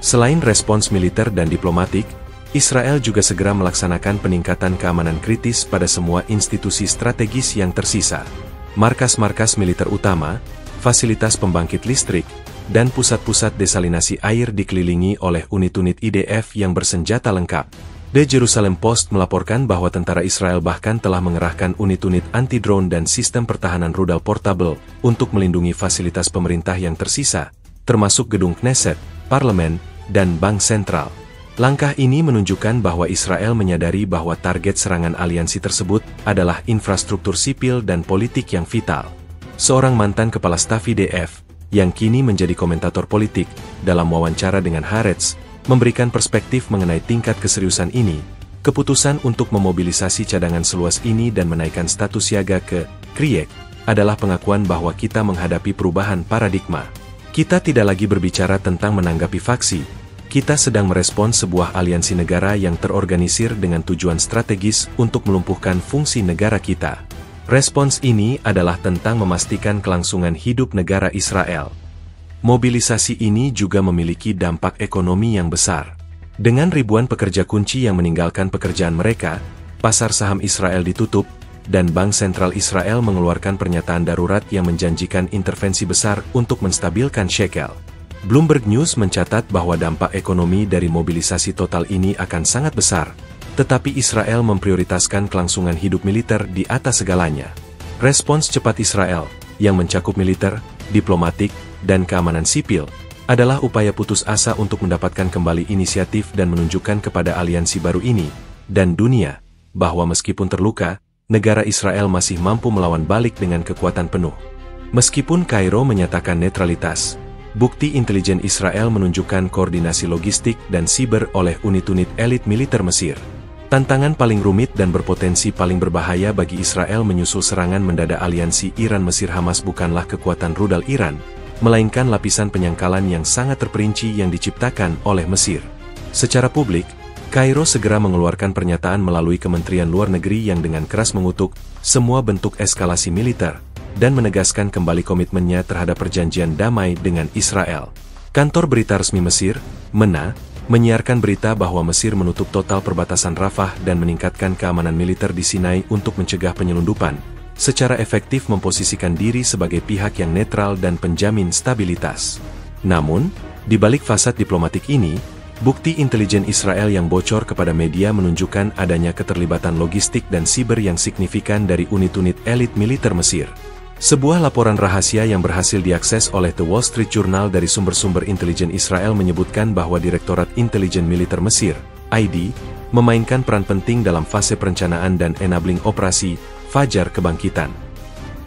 Selain respons militer dan diplomatik, Israel juga segera melaksanakan peningkatan keamanan kritis pada semua institusi strategis yang tersisa. Markas-markas militer utama, fasilitas pembangkit listrik, dan pusat-pusat desalinasi air dikelilingi oleh unit-unit IDF yang bersenjata lengkap. The Jerusalem Post melaporkan bahwa tentara Israel bahkan telah mengerahkan unit-unit anti-drone dan sistem pertahanan rudal portable untuk melindungi fasilitas pemerintah yang tersisa, termasuk gedung Knesset, parlemen, dan bank sentral. Langkah ini menunjukkan bahwa Israel menyadari bahwa target serangan aliansi tersebut adalah infrastruktur sipil dan politik yang vital. Seorang mantan kepala staf IDF, yang kini menjadi komentator politik, dalam wawancara dengan Haaretz, memberikan perspektif mengenai tingkat keseriusan ini. Keputusan untuk memobilisasi cadangan seluas ini dan menaikkan status siaga ke Krieg adalah pengakuan bahwa kita menghadapi perubahan paradigma. Kita tidak lagi berbicara tentang menanggapi faksi, kita sedang merespons sebuah aliansi negara yang terorganisir dengan tujuan strategis untuk melumpuhkan fungsi negara kita. Respons ini adalah tentang memastikan kelangsungan hidup negara Israel. Mobilisasi ini juga memiliki dampak ekonomi yang besar. Dengan ribuan pekerja kunci yang meninggalkan pekerjaan mereka, pasar saham Israel ditutup, dan Bank Sentral Israel mengeluarkan pernyataan darurat yang menjanjikan intervensi besar untuk menstabilkan shekel. Bloomberg News mencatat bahwa dampak ekonomi dari mobilisasi total ini akan sangat besar, tetapi Israel memprioritaskan kelangsungan hidup militer di atas segalanya. Respons cepat Israel, yang mencakup militer, diplomatik, dan keamanan sipil, adalah upaya putus asa untuk mendapatkan kembali inisiatif dan menunjukkan kepada aliansi baru ini, dan dunia, bahwa meskipun terluka, negara Israel masih mampu melawan balik dengan kekuatan penuh. Meskipun Kairo menyatakan netralitas, bukti intelijen Israel menunjukkan koordinasi logistik dan siber oleh unit-unit elit militer Mesir. Tantangan paling rumit dan berpotensi paling berbahaya bagi Israel menyusul serangan mendadak aliansi Iran-Mesir-Hamas bukanlah kekuatan rudal Iran, melainkan lapisan penyangkalan yang sangat terperinci yang diciptakan oleh Mesir. Secara publik, Kairo segera mengeluarkan pernyataan melalui Kementerian Luar Negeri yang dengan keras mengutuk semua bentuk eskalasi militer, dan menegaskan kembali komitmennya terhadap perjanjian damai dengan Israel. Kantor berita resmi Mesir, MENA, menyiarkan berita bahwa Mesir menutup total perbatasan Rafah dan meningkatkan keamanan militer di Sinai untuk mencegah penyelundupan, secara efektif memposisikan diri sebagai pihak yang netral dan penjamin stabilitas. Namun, di balik fasad diplomatik ini, bukti intelijen Israel yang bocor kepada media menunjukkan adanya keterlibatan logistik dan siber yang signifikan dari unit-unit elit militer Mesir. Sebuah laporan rahasia yang berhasil diakses oleh The Wall Street Journal dari sumber-sumber intelijen Israel menyebutkan bahwa Direktorat Intelijen Militer Mesir, ID, memainkan peran penting dalam fase perencanaan dan enabling operasi Fajar Kebangkitan.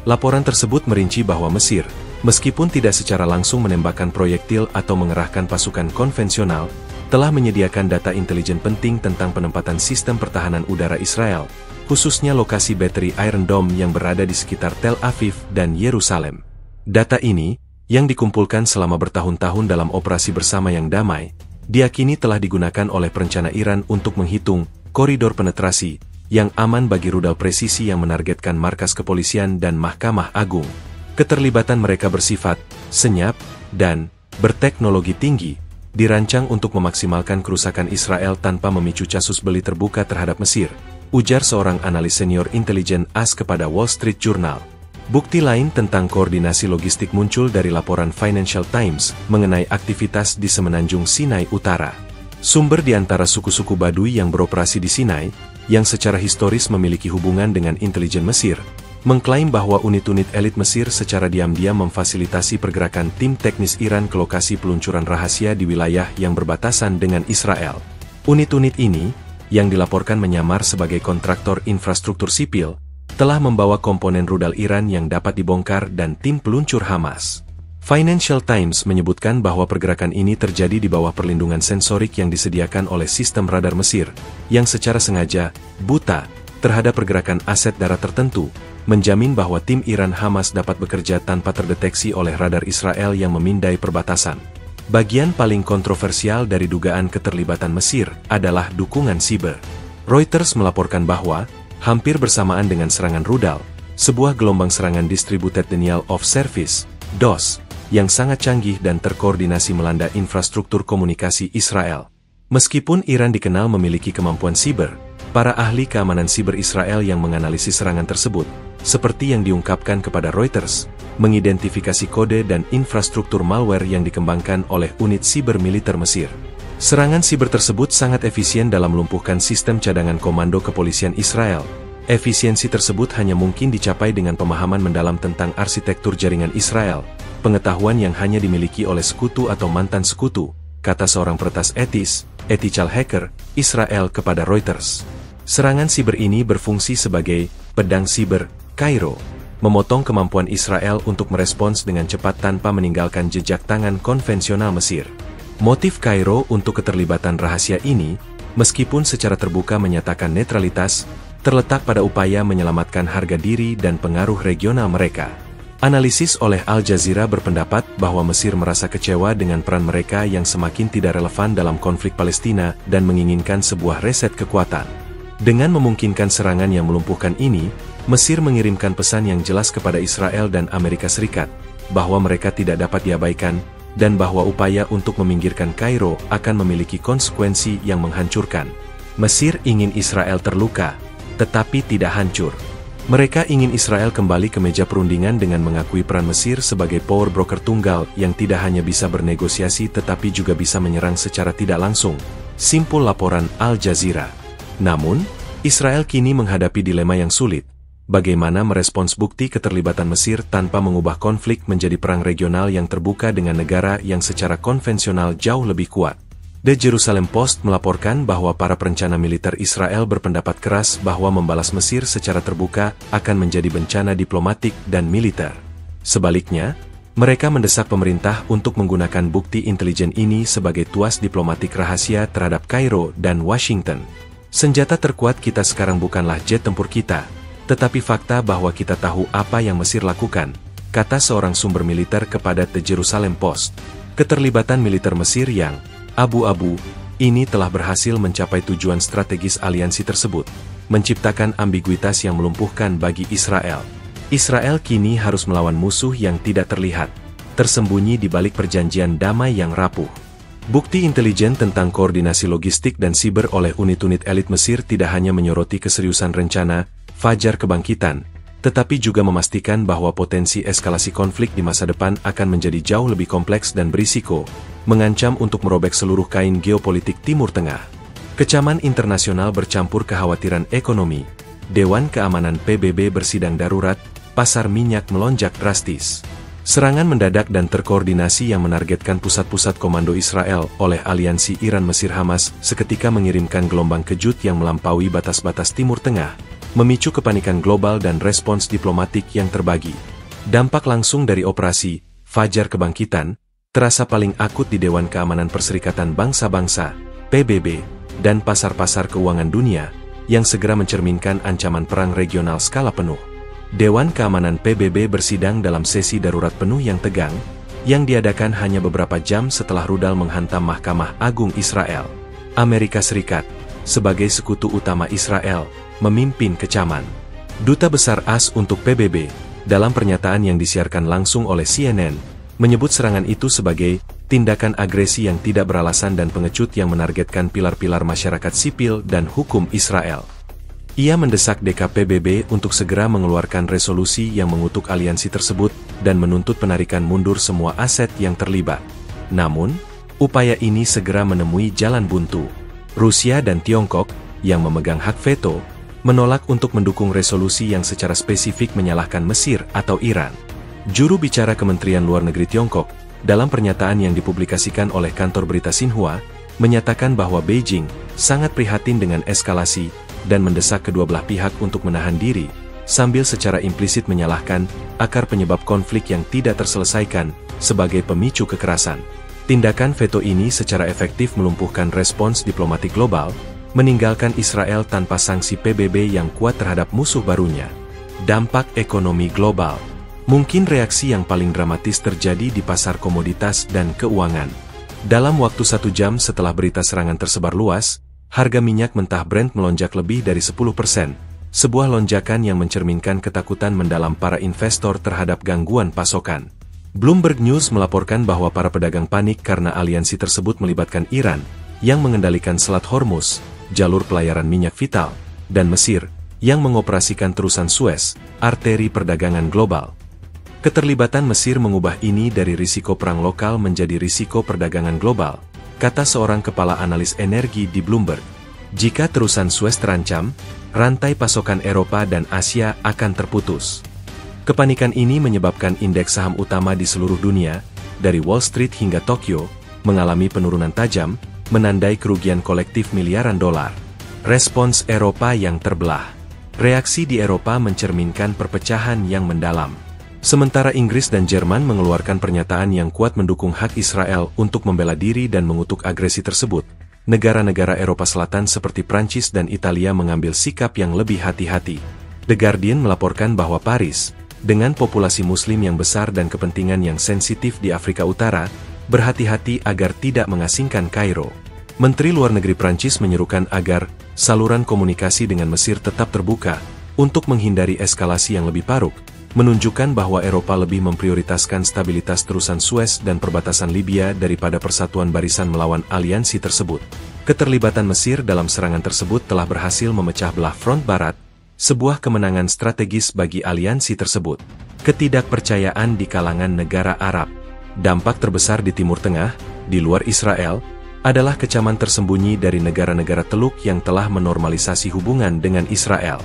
Laporan tersebut merinci bahwa Mesir, meskipun tidak secara langsung menembakkan proyektil atau mengerahkan pasukan konvensional, telah menyediakan data intelijen penting tentang penempatan sistem pertahanan udara Israel, khususnya lokasi bateri Iron Dome yang berada di sekitar Tel Aviv dan Yerusalem. Data ini, yang dikumpulkan selama bertahun-tahun dalam operasi bersama yang damai, diakini telah digunakan oleh perencana Iran untuk menghitung koridor penetrasi yang aman bagi rudal presisi yang menargetkan markas kepolisian dan Mahkamah Agung. Keterlibatan mereka bersifat senyap dan berteknologi tinggi, dirancang untuk memaksimalkan kerusakan Israel tanpa memicu casus belli terbuka terhadap Mesir, ujar seorang analis senior intelijen AS kepada Wall Street Journal. Bukti lain tentang koordinasi logistik muncul dari laporan Financial Times mengenai aktivitas di semenanjung Sinai Utara. Sumber di antara suku-suku Badui yang beroperasi di Sinai, yang secara historis memiliki hubungan dengan intelijen Mesir, mengklaim bahwa unit-unit elit Mesir secara diam-diam memfasilitasi pergerakan tim teknis Iran ke lokasi peluncuran rahasia di wilayah yang berbatasan dengan Israel. Unit-unit ini, yang dilaporkan menyamar sebagai kontraktor infrastruktur sipil, telah membawa komponen rudal Iran yang dapat dibongkar dan tim peluncur Hamas. Financial Times menyebutkan bahwa pergerakan ini terjadi di bawah perlindungan sensorik yang disediakan oleh sistem radar Mesir, yang secara sengaja, buta, terhadap pergerakan aset darat tertentu, menjamin bahwa tim Iran Hamas dapat bekerja tanpa terdeteksi oleh radar Israel yang memindai perbatasan. Bagian paling kontroversial dari dugaan keterlibatan Mesir adalah dukungan siber. Reuters melaporkan bahwa, hampir bersamaan dengan serangan rudal, sebuah gelombang serangan Distributed Denial of Service, DOS, yang sangat canggih dan terkoordinasi melanda infrastruktur komunikasi Israel. Meskipun Iran dikenal memiliki kemampuan siber, para ahli keamanan siber Israel yang menganalisis serangan tersebut, seperti yang diungkapkan kepada Reuters, mengidentifikasi kode dan infrastruktur malware yang dikembangkan oleh unit siber militer Mesir. Serangan siber tersebut sangat efisien dalam melumpuhkan sistem cadangan komando kepolisian Israel. Efisiensi tersebut hanya mungkin dicapai dengan pemahaman mendalam tentang arsitektur jaringan Israel, pengetahuan yang hanya dimiliki oleh sekutu atau mantan sekutu, kata seorang peretas ethical hacker, Israel kepada Reuters. Serangan siber ini berfungsi sebagai pedang siber Kairo, memotong kemampuan Israel untuk merespons dengan cepat tanpa meninggalkan jejak tangan konvensional Mesir. Motif Kairo untuk keterlibatan rahasia ini, meskipun secara terbuka menyatakan netralitas, terletak pada upaya menyelamatkan harga diri dan pengaruh regional mereka. Analisis oleh Al Jazeera berpendapat bahwa Mesir merasa kecewa dengan peran mereka yang semakin tidak relevan dalam konflik Palestina dan menginginkan sebuah reset kekuatan. Dengan memungkinkan serangan yang melumpuhkan ini, Mesir mengirimkan pesan yang jelas kepada Israel dan Amerika Serikat, bahwa mereka tidak dapat diabaikan, dan bahwa upaya untuk meminggirkan Kairo akan memiliki konsekuensi yang menghancurkan. Mesir ingin Israel terluka, tetapi tidak hancur. Mereka ingin Israel kembali ke meja perundingan dengan mengakui peran Mesir sebagai power broker tunggal yang tidak hanya bisa bernegosiasi tetapi juga bisa menyerang secara tidak langsung. Simpul laporan Al Jazeera. Namun, Israel kini menghadapi dilema yang sulit. Bagaimana merespons bukti keterlibatan Mesir tanpa mengubah konflik menjadi perang regional yang terbuka dengan negara yang secara konvensional jauh lebih kuat. The Jerusalem Post melaporkan bahwa para perencana militer Israel berpendapat keras bahwa membalas Mesir secara terbuka akan menjadi bencana diplomatik dan militer. Sebaliknya, mereka mendesak pemerintah untuk menggunakan bukti intelijen ini sebagai tuas diplomatik rahasia terhadap Kairo dan Washington. Senjata terkuat kita sekarang bukanlah jet tempur kita, tetapi fakta bahwa kita tahu apa yang Mesir lakukan, kata seorang sumber militer kepada The Jerusalem Post. Keterlibatan militer Mesir yang abu-abu ini telah berhasil mencapai tujuan strategis aliansi tersebut, menciptakan ambiguitas yang melumpuhkan bagi Israel. Israel kini harus melawan musuh yang tidak terlihat, tersembunyi di balik perjanjian damai yang rapuh. Bukti intelijen tentang koordinasi logistik dan siber oleh unit-unit elit Mesir tidak hanya menyoroti keseriusan rencana Fajar Kebangkitan, tetapi juga memastikan bahwa potensi eskalasi konflik di masa depan akan menjadi jauh lebih kompleks dan berisiko, mengancam untuk merobek seluruh kain geopolitik Timur Tengah. Kecaman internasional bercampur kekhawatiran ekonomi, Dewan Keamanan PBB bersidang darurat, pasar minyak melonjak drastis. Serangan mendadak dan terkoordinasi yang menargetkan pusat-pusat komando Israel oleh aliansi Iran-Mesir Hamas seketika mengirimkan gelombang kejut yang melampaui batas-batas Timur Tengah, memicu kepanikan global dan respons diplomatik yang terbagi. Dampak langsung dari operasi Fajar Kebangkitan terasa paling akut di Dewan Keamanan Perserikatan Bangsa-Bangsa, PBB, dan pasar-pasar keuangan dunia, yang segera mencerminkan ancaman perang regional skala penuh. Dewan Keamanan PBB bersidang dalam sesi darurat penuh yang tegang, yang diadakan hanya beberapa jam setelah rudal menghantam Mahkamah Agung Israel. Amerika Serikat, sebagai sekutu utama Israel, memimpin kecaman. Duta Besar AS untuk PBB, dalam pernyataan yang disiarkan langsung oleh CNN, menyebut serangan itu sebagai tindakan agresi yang tidak beralasan dan pengecut yang menargetkan pilar-pilar masyarakat sipil dan hukum Israel. Ia mendesak DKPBB untuk segera mengeluarkan resolusi yang mengutuk aliansi tersebut dan menuntut penarikan mundur semua aset yang terlibat. Namun, upaya ini segera menemui jalan buntu. Rusia dan Tiongkok, yang memegang hak veto, menolak untuk mendukung resolusi yang secara spesifik menyalahkan Mesir atau Iran. Juru bicara Kementerian Luar Negeri Tiongkok, dalam pernyataan yang dipublikasikan oleh kantor berita Xinhua, menyatakan bahwa Beijing sangat prihatin dengan eskalasi dan mendesak kedua belah pihak untuk menahan diri, sambil secara implisit menyalahkan akar penyebab konflik yang tidak terselesaikan sebagai pemicu kekerasan. Tindakan veto ini secara efektif melumpuhkan respons diplomatik global, meninggalkan Israel tanpa sanksi PBB yang kuat terhadap musuh barunya. Dampak ekonomi global. Mungkin reaksi yang paling dramatis terjadi di pasar komoditas dan keuangan. Dalam waktu 1 jam setelah berita serangan tersebar luas, harga minyak mentah Brent melonjak lebih dari 10%, sebuah lonjakan yang mencerminkan ketakutan mendalam para investor terhadap gangguan pasokan. Bloomberg News melaporkan bahwa para pedagang panik karena aliansi tersebut melibatkan Iran, yang mengendalikan Selat Hormuz, jalur pelayaran minyak vital, dan Mesir, yang mengoperasikan terusan Suez, arteri perdagangan global. Keterlibatan Mesir mengubah ini dari risiko perang lokal menjadi risiko perdagangan global, kata seorang kepala analis energi di Bloomberg. Jika terusan Suez terancam, rantai pasokan Eropa dan Asia akan terputus. Kepanikan ini menyebabkan indeks saham utama di seluruh dunia, dari Wall Street hingga Tokyo, mengalami penurunan tajam, menandai kerugian kolektif miliaran dolar. Respons Eropa yang terbelah. Reaksi di Eropa mencerminkan perpecahan yang mendalam. Sementara Inggris dan Jerman mengeluarkan pernyataan yang kuat mendukung hak Israel untuk membela diri dan mengutuk agresi tersebut, negara-negara Eropa Selatan seperti Prancis dan Italia mengambil sikap yang lebih hati-hati. The Guardian melaporkan bahwa Paris, dengan populasi Muslim yang besar dan kepentingan yang sensitif di Afrika Utara, berhati-hati agar tidak mengasingkan Kairo. Menteri Luar Negeri Prancis menyerukan agar saluran komunikasi dengan Mesir tetap terbuka untuk menghindari eskalasi yang lebih paruk, menunjukkan bahwa Eropa lebih memprioritaskan stabilitas terusan Suez dan perbatasan Libya daripada persatuan barisan melawan aliansi tersebut. Keterlibatan Mesir dalam serangan tersebut telah berhasil memecah belah front barat, sebuah kemenangan strategis bagi aliansi tersebut. Ketidakpercayaan di kalangan negara Arab. Dampak terbesar di Timur Tengah, di luar Israel, adalah kecaman tersembunyi dari negara-negara Teluk yang telah menormalisasi hubungan dengan Israel.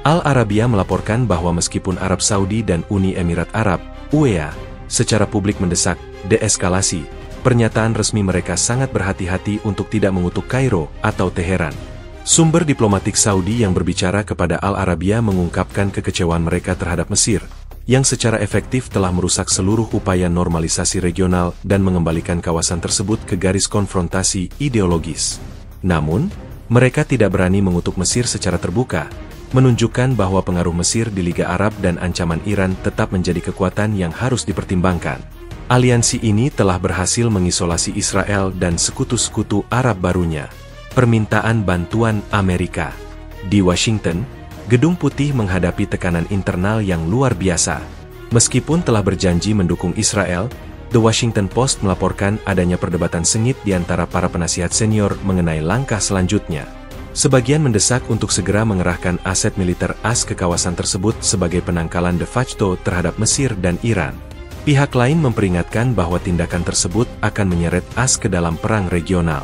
Al Arabiya melaporkan bahwa meskipun Arab Saudi dan Uni Emirat Arab, UEA, secara publik mendesak deeskalasi, pernyataan resmi mereka sangat berhati-hati untuk tidak mengutuk Kairo atau Teheran. Sumber diplomatik Saudi yang berbicara kepada Al Arabiya mengungkapkan kekecewaan mereka terhadap Mesir, yang secara efektif telah merusak seluruh upaya normalisasi regional dan mengembalikan kawasan tersebut ke garis konfrontasi ideologis. Namun, mereka tidak berani mengutuk Mesir secara terbuka, menunjukkan bahwa pengaruh Mesir di Liga Arab dan ancaman Iran tetap menjadi kekuatan yang harus dipertimbangkan. Aliansi ini telah berhasil mengisolasi Israel dan sekutu-sekutu Arab barunya. Permintaan bantuan Amerika. Di Washington, Gedung Putih menghadapi tekanan internal yang luar biasa. Meskipun telah berjanji mendukung Israel, The Washington Post melaporkan adanya perdebatan sengit di antara para penasihat senior mengenai langkah selanjutnya. Sebagian mendesak untuk segera mengerahkan aset militer AS ke kawasan tersebut sebagai penangkalan de facto terhadap Mesir dan Iran. Pihak lain memperingatkan bahwa tindakan tersebut akan menyeret AS ke dalam perang regional.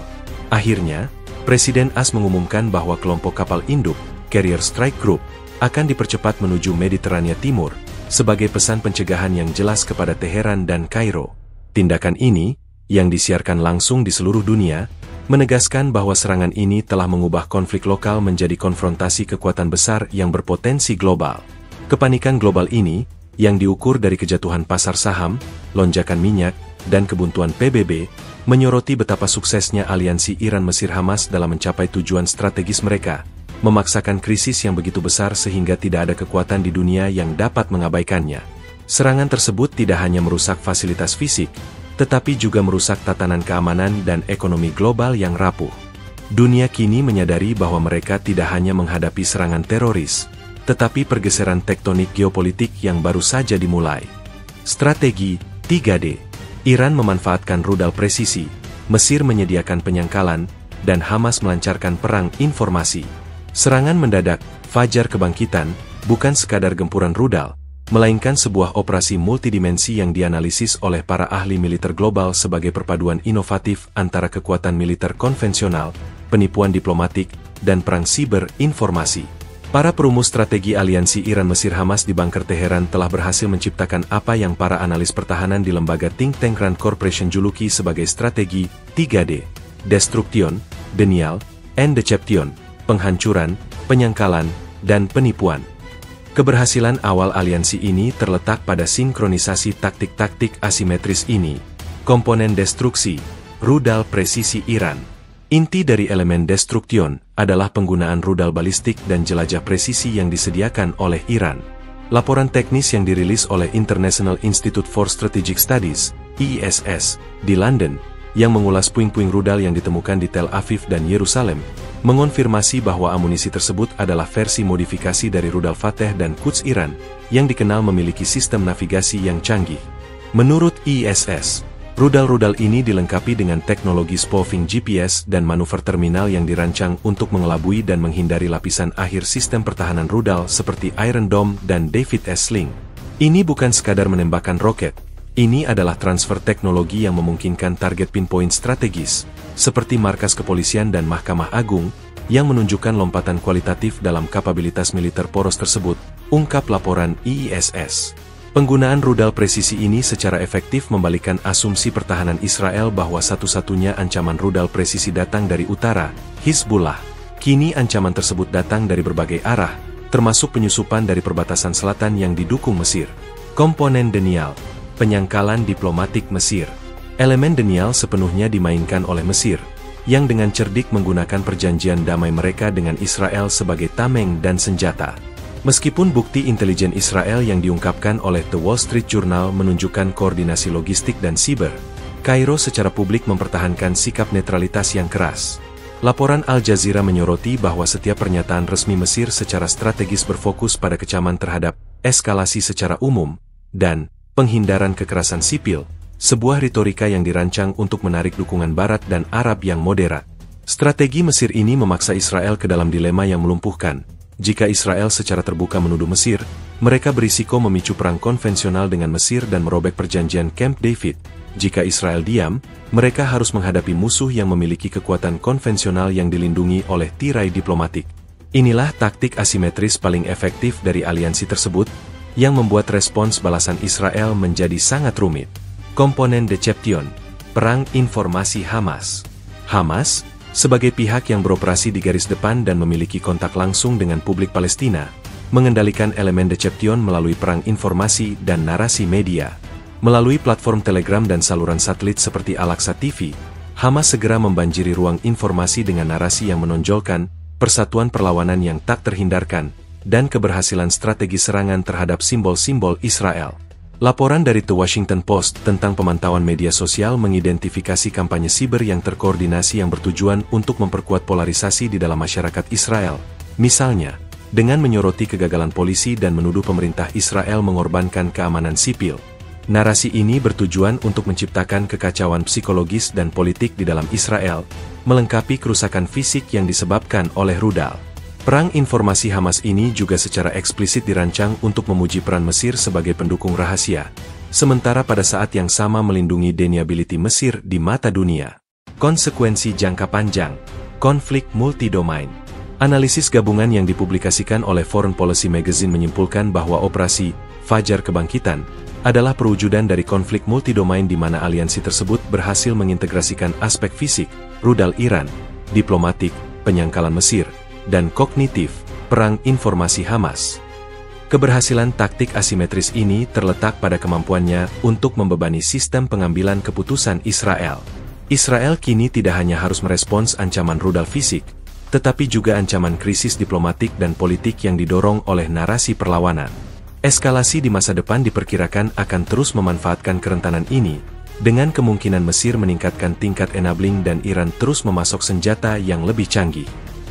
Akhirnya, Presiden AS mengumumkan bahwa kelompok kapal induk, Carrier Strike Group, akan dipercepat menuju Mediterania Timur, sebagai pesan pencegahan yang jelas kepada Teheran dan Kairo. Tindakan ini, yang disiarkan langsung di seluruh dunia, menegaskan bahwa serangan ini telah mengubah konflik lokal menjadi konfrontasi kekuatan besar yang berpotensi global. Kepanikan global ini, yang diukur dari kejatuhan pasar saham, lonjakan minyak, dan kebuntuan PBB, menyoroti betapa suksesnya aliansi Iran-Mesir-Hamas dalam mencapai tujuan strategis mereka, memaksakan krisis yang begitu besar sehingga tidak ada kekuatan di dunia yang dapat mengabaikannya. Serangan tersebut tidak hanya merusak fasilitas fisik, tetapi juga merusak tatanan keamanan dan ekonomi global yang rapuh. Dunia kini menyadari bahwa mereka tidak hanya menghadapi serangan teroris, tetapi pergeseran tektonik geopolitik yang baru saja dimulai. Strategi 3D. Iran memanfaatkan rudal presisi, Mesir menyediakan penyangkalan, dan Hamas melancarkan perang informasi. Serangan mendadak, fajar kebangkitan, bukan sekadar gempuran rudal, melainkan sebuah operasi multidimensi yang dianalisis oleh para ahli militer global sebagai perpaduan inovatif antara kekuatan militer konvensional, penipuan diplomatik, dan perang siber informasi. Para perumus strategi aliansi Iran-Mesir-Hamas di bunker Teheran telah berhasil menciptakan apa yang para analis pertahanan di lembaga think tank Rand Corporation juluki sebagai strategi 3D, Destruction, Denial, and Deception, penghancuran, penyangkalan, dan penipuan. Keberhasilan awal aliansi ini terletak pada sinkronisasi taktik-taktik asimetris ini, komponen destruksi, rudal presisi Iran. Inti dari elemen destruction adalah penggunaan rudal balistik dan jelajah presisi yang disediakan oleh Iran. Laporan teknis yang dirilis oleh International Institute for Strategic Studies, IISS, di London, yang mengulas puing-puing rudal yang ditemukan di Tel Aviv dan Yerusalem, mengonfirmasi bahwa amunisi tersebut adalah versi modifikasi dari rudal Fateh dan Quds Iran, yang dikenal memiliki sistem navigasi yang canggih. Menurut IISS, rudal-rudal ini dilengkapi dengan teknologi spoofing GPS dan manuver terminal yang dirancang untuk mengelabui dan menghindari lapisan akhir sistem pertahanan rudal seperti Iron Dome dan David S. Sling. Ini bukan sekadar menembakkan roket, ini adalah transfer teknologi yang memungkinkan target pinpoint strategis, seperti markas kepolisian dan Mahkamah Agung, yang menunjukkan lompatan kualitatif dalam kapabilitas militer poros tersebut, ungkap laporan IISS. Penggunaan rudal presisi ini secara efektif membalikkan asumsi pertahanan Israel bahwa satu-satunya ancaman rudal presisi datang dari utara, Hizbullah. Kini ancaman tersebut datang dari berbagai arah, termasuk penyusupan dari perbatasan selatan yang didukung Mesir. Komponen denial, penyangkalan diplomatik Mesir. Elemen denial sepenuhnya dimainkan oleh Mesir, yang dengan cerdik menggunakan perjanjian damai mereka dengan Israel sebagai tameng dan senjata. Meskipun bukti intelijen Israel yang diungkapkan oleh The Wall Street Journal menunjukkan koordinasi logistik dan siber, Kairo secara publik mempertahankan sikap netralitas yang keras. Laporan Al Jazeera menyoroti bahwa setiap pernyataan resmi Mesir secara strategis berfokus pada kecaman terhadap eskalasi secara umum dan penghindaran kekerasan sipil, sebuah retorika yang dirancang untuk menarik dukungan Barat dan Arab yang moderat. Strategi Mesir ini memaksa Israel ke dalam dilema yang melumpuhkan. Jika Israel secara terbuka menuduh Mesir, mereka berisiko memicu perang konvensional dengan Mesir dan merobek perjanjian Camp David. Jika Israel diam, mereka harus menghadapi musuh yang memiliki kekuatan konvensional yang dilindungi oleh tirai diplomatik. Inilah taktik asimetris paling efektif dari aliansi tersebut, yang membuat respons balasan Israel menjadi sangat rumit. Komponen Deception, perang informasi Hamas. Hamas, sebagai pihak yang beroperasi di garis depan dan memiliki kontak langsung dengan publik Palestina, mengendalikan elemen deception melalui perang informasi dan narasi media. Melalui platform Telegram dan saluran satelit seperti Al-Aqsa TV, Hamas segera membanjiri ruang informasi dengan narasi yang menonjolkan persatuan perlawanan yang tak terhindarkan, dan keberhasilan strategi serangan terhadap simbol-simbol Israel. Laporan dari The Washington Post tentang pemantauan media sosial mengidentifikasi kampanye siber yang terkoordinasi yang bertujuan untuk memperkuat polarisasi di dalam masyarakat Israel. Misalnya, dengan menyoroti kegagalan polisi dan menuduh pemerintah Israel mengorbankan keamanan sipil. Narasi ini bertujuan untuk menciptakan kekacauan psikologis dan politik di dalam Israel, melengkapi kerusakan fisik yang disebabkan oleh rudal. Perang informasi Hamas ini juga secara eksplisit dirancang untuk memuji peran Mesir sebagai pendukung rahasia, sementara pada saat yang sama melindungi deniability Mesir di mata dunia. Konsekuensi jangka panjang, konflik multidomain. Analisis gabungan yang dipublikasikan oleh Foreign Policy Magazine menyimpulkan bahwa operasi Fajar Kebangkitan adalah perwujudan dari konflik multidomain di mana aliansi tersebut berhasil mengintegrasikan aspek fisik, rudal Iran, diplomatik, penyangkalan Mesir, dan kognitif, perang informasi Hamas. Keberhasilan taktik asimetris ini terletak pada kemampuannya untuk membebani sistem pengambilan keputusan Israel. Israel kini tidak hanya harus merespons ancaman rudal fisik, tetapi juga ancaman krisis diplomatik dan politik yang didorong oleh narasi perlawanan. Eskalasi di masa depan diperkirakan akan terus memanfaatkan kerentanan ini, dengan kemungkinan Mesir meningkatkan tingkat enabling dan Iran terus memasok senjata yang lebih canggih.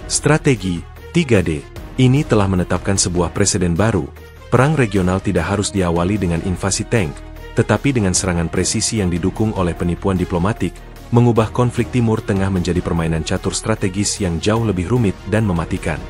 Strategi 3D ini telah menetapkan sebuah preseden baru. Perang regional tidak harus diawali dengan invasi tank, tetapi dengan serangan presisi yang didukung oleh penipuan diplomatik, mengubah konflik Timur Tengah menjadi permainan catur strategis yang jauh lebih rumit dan mematikan.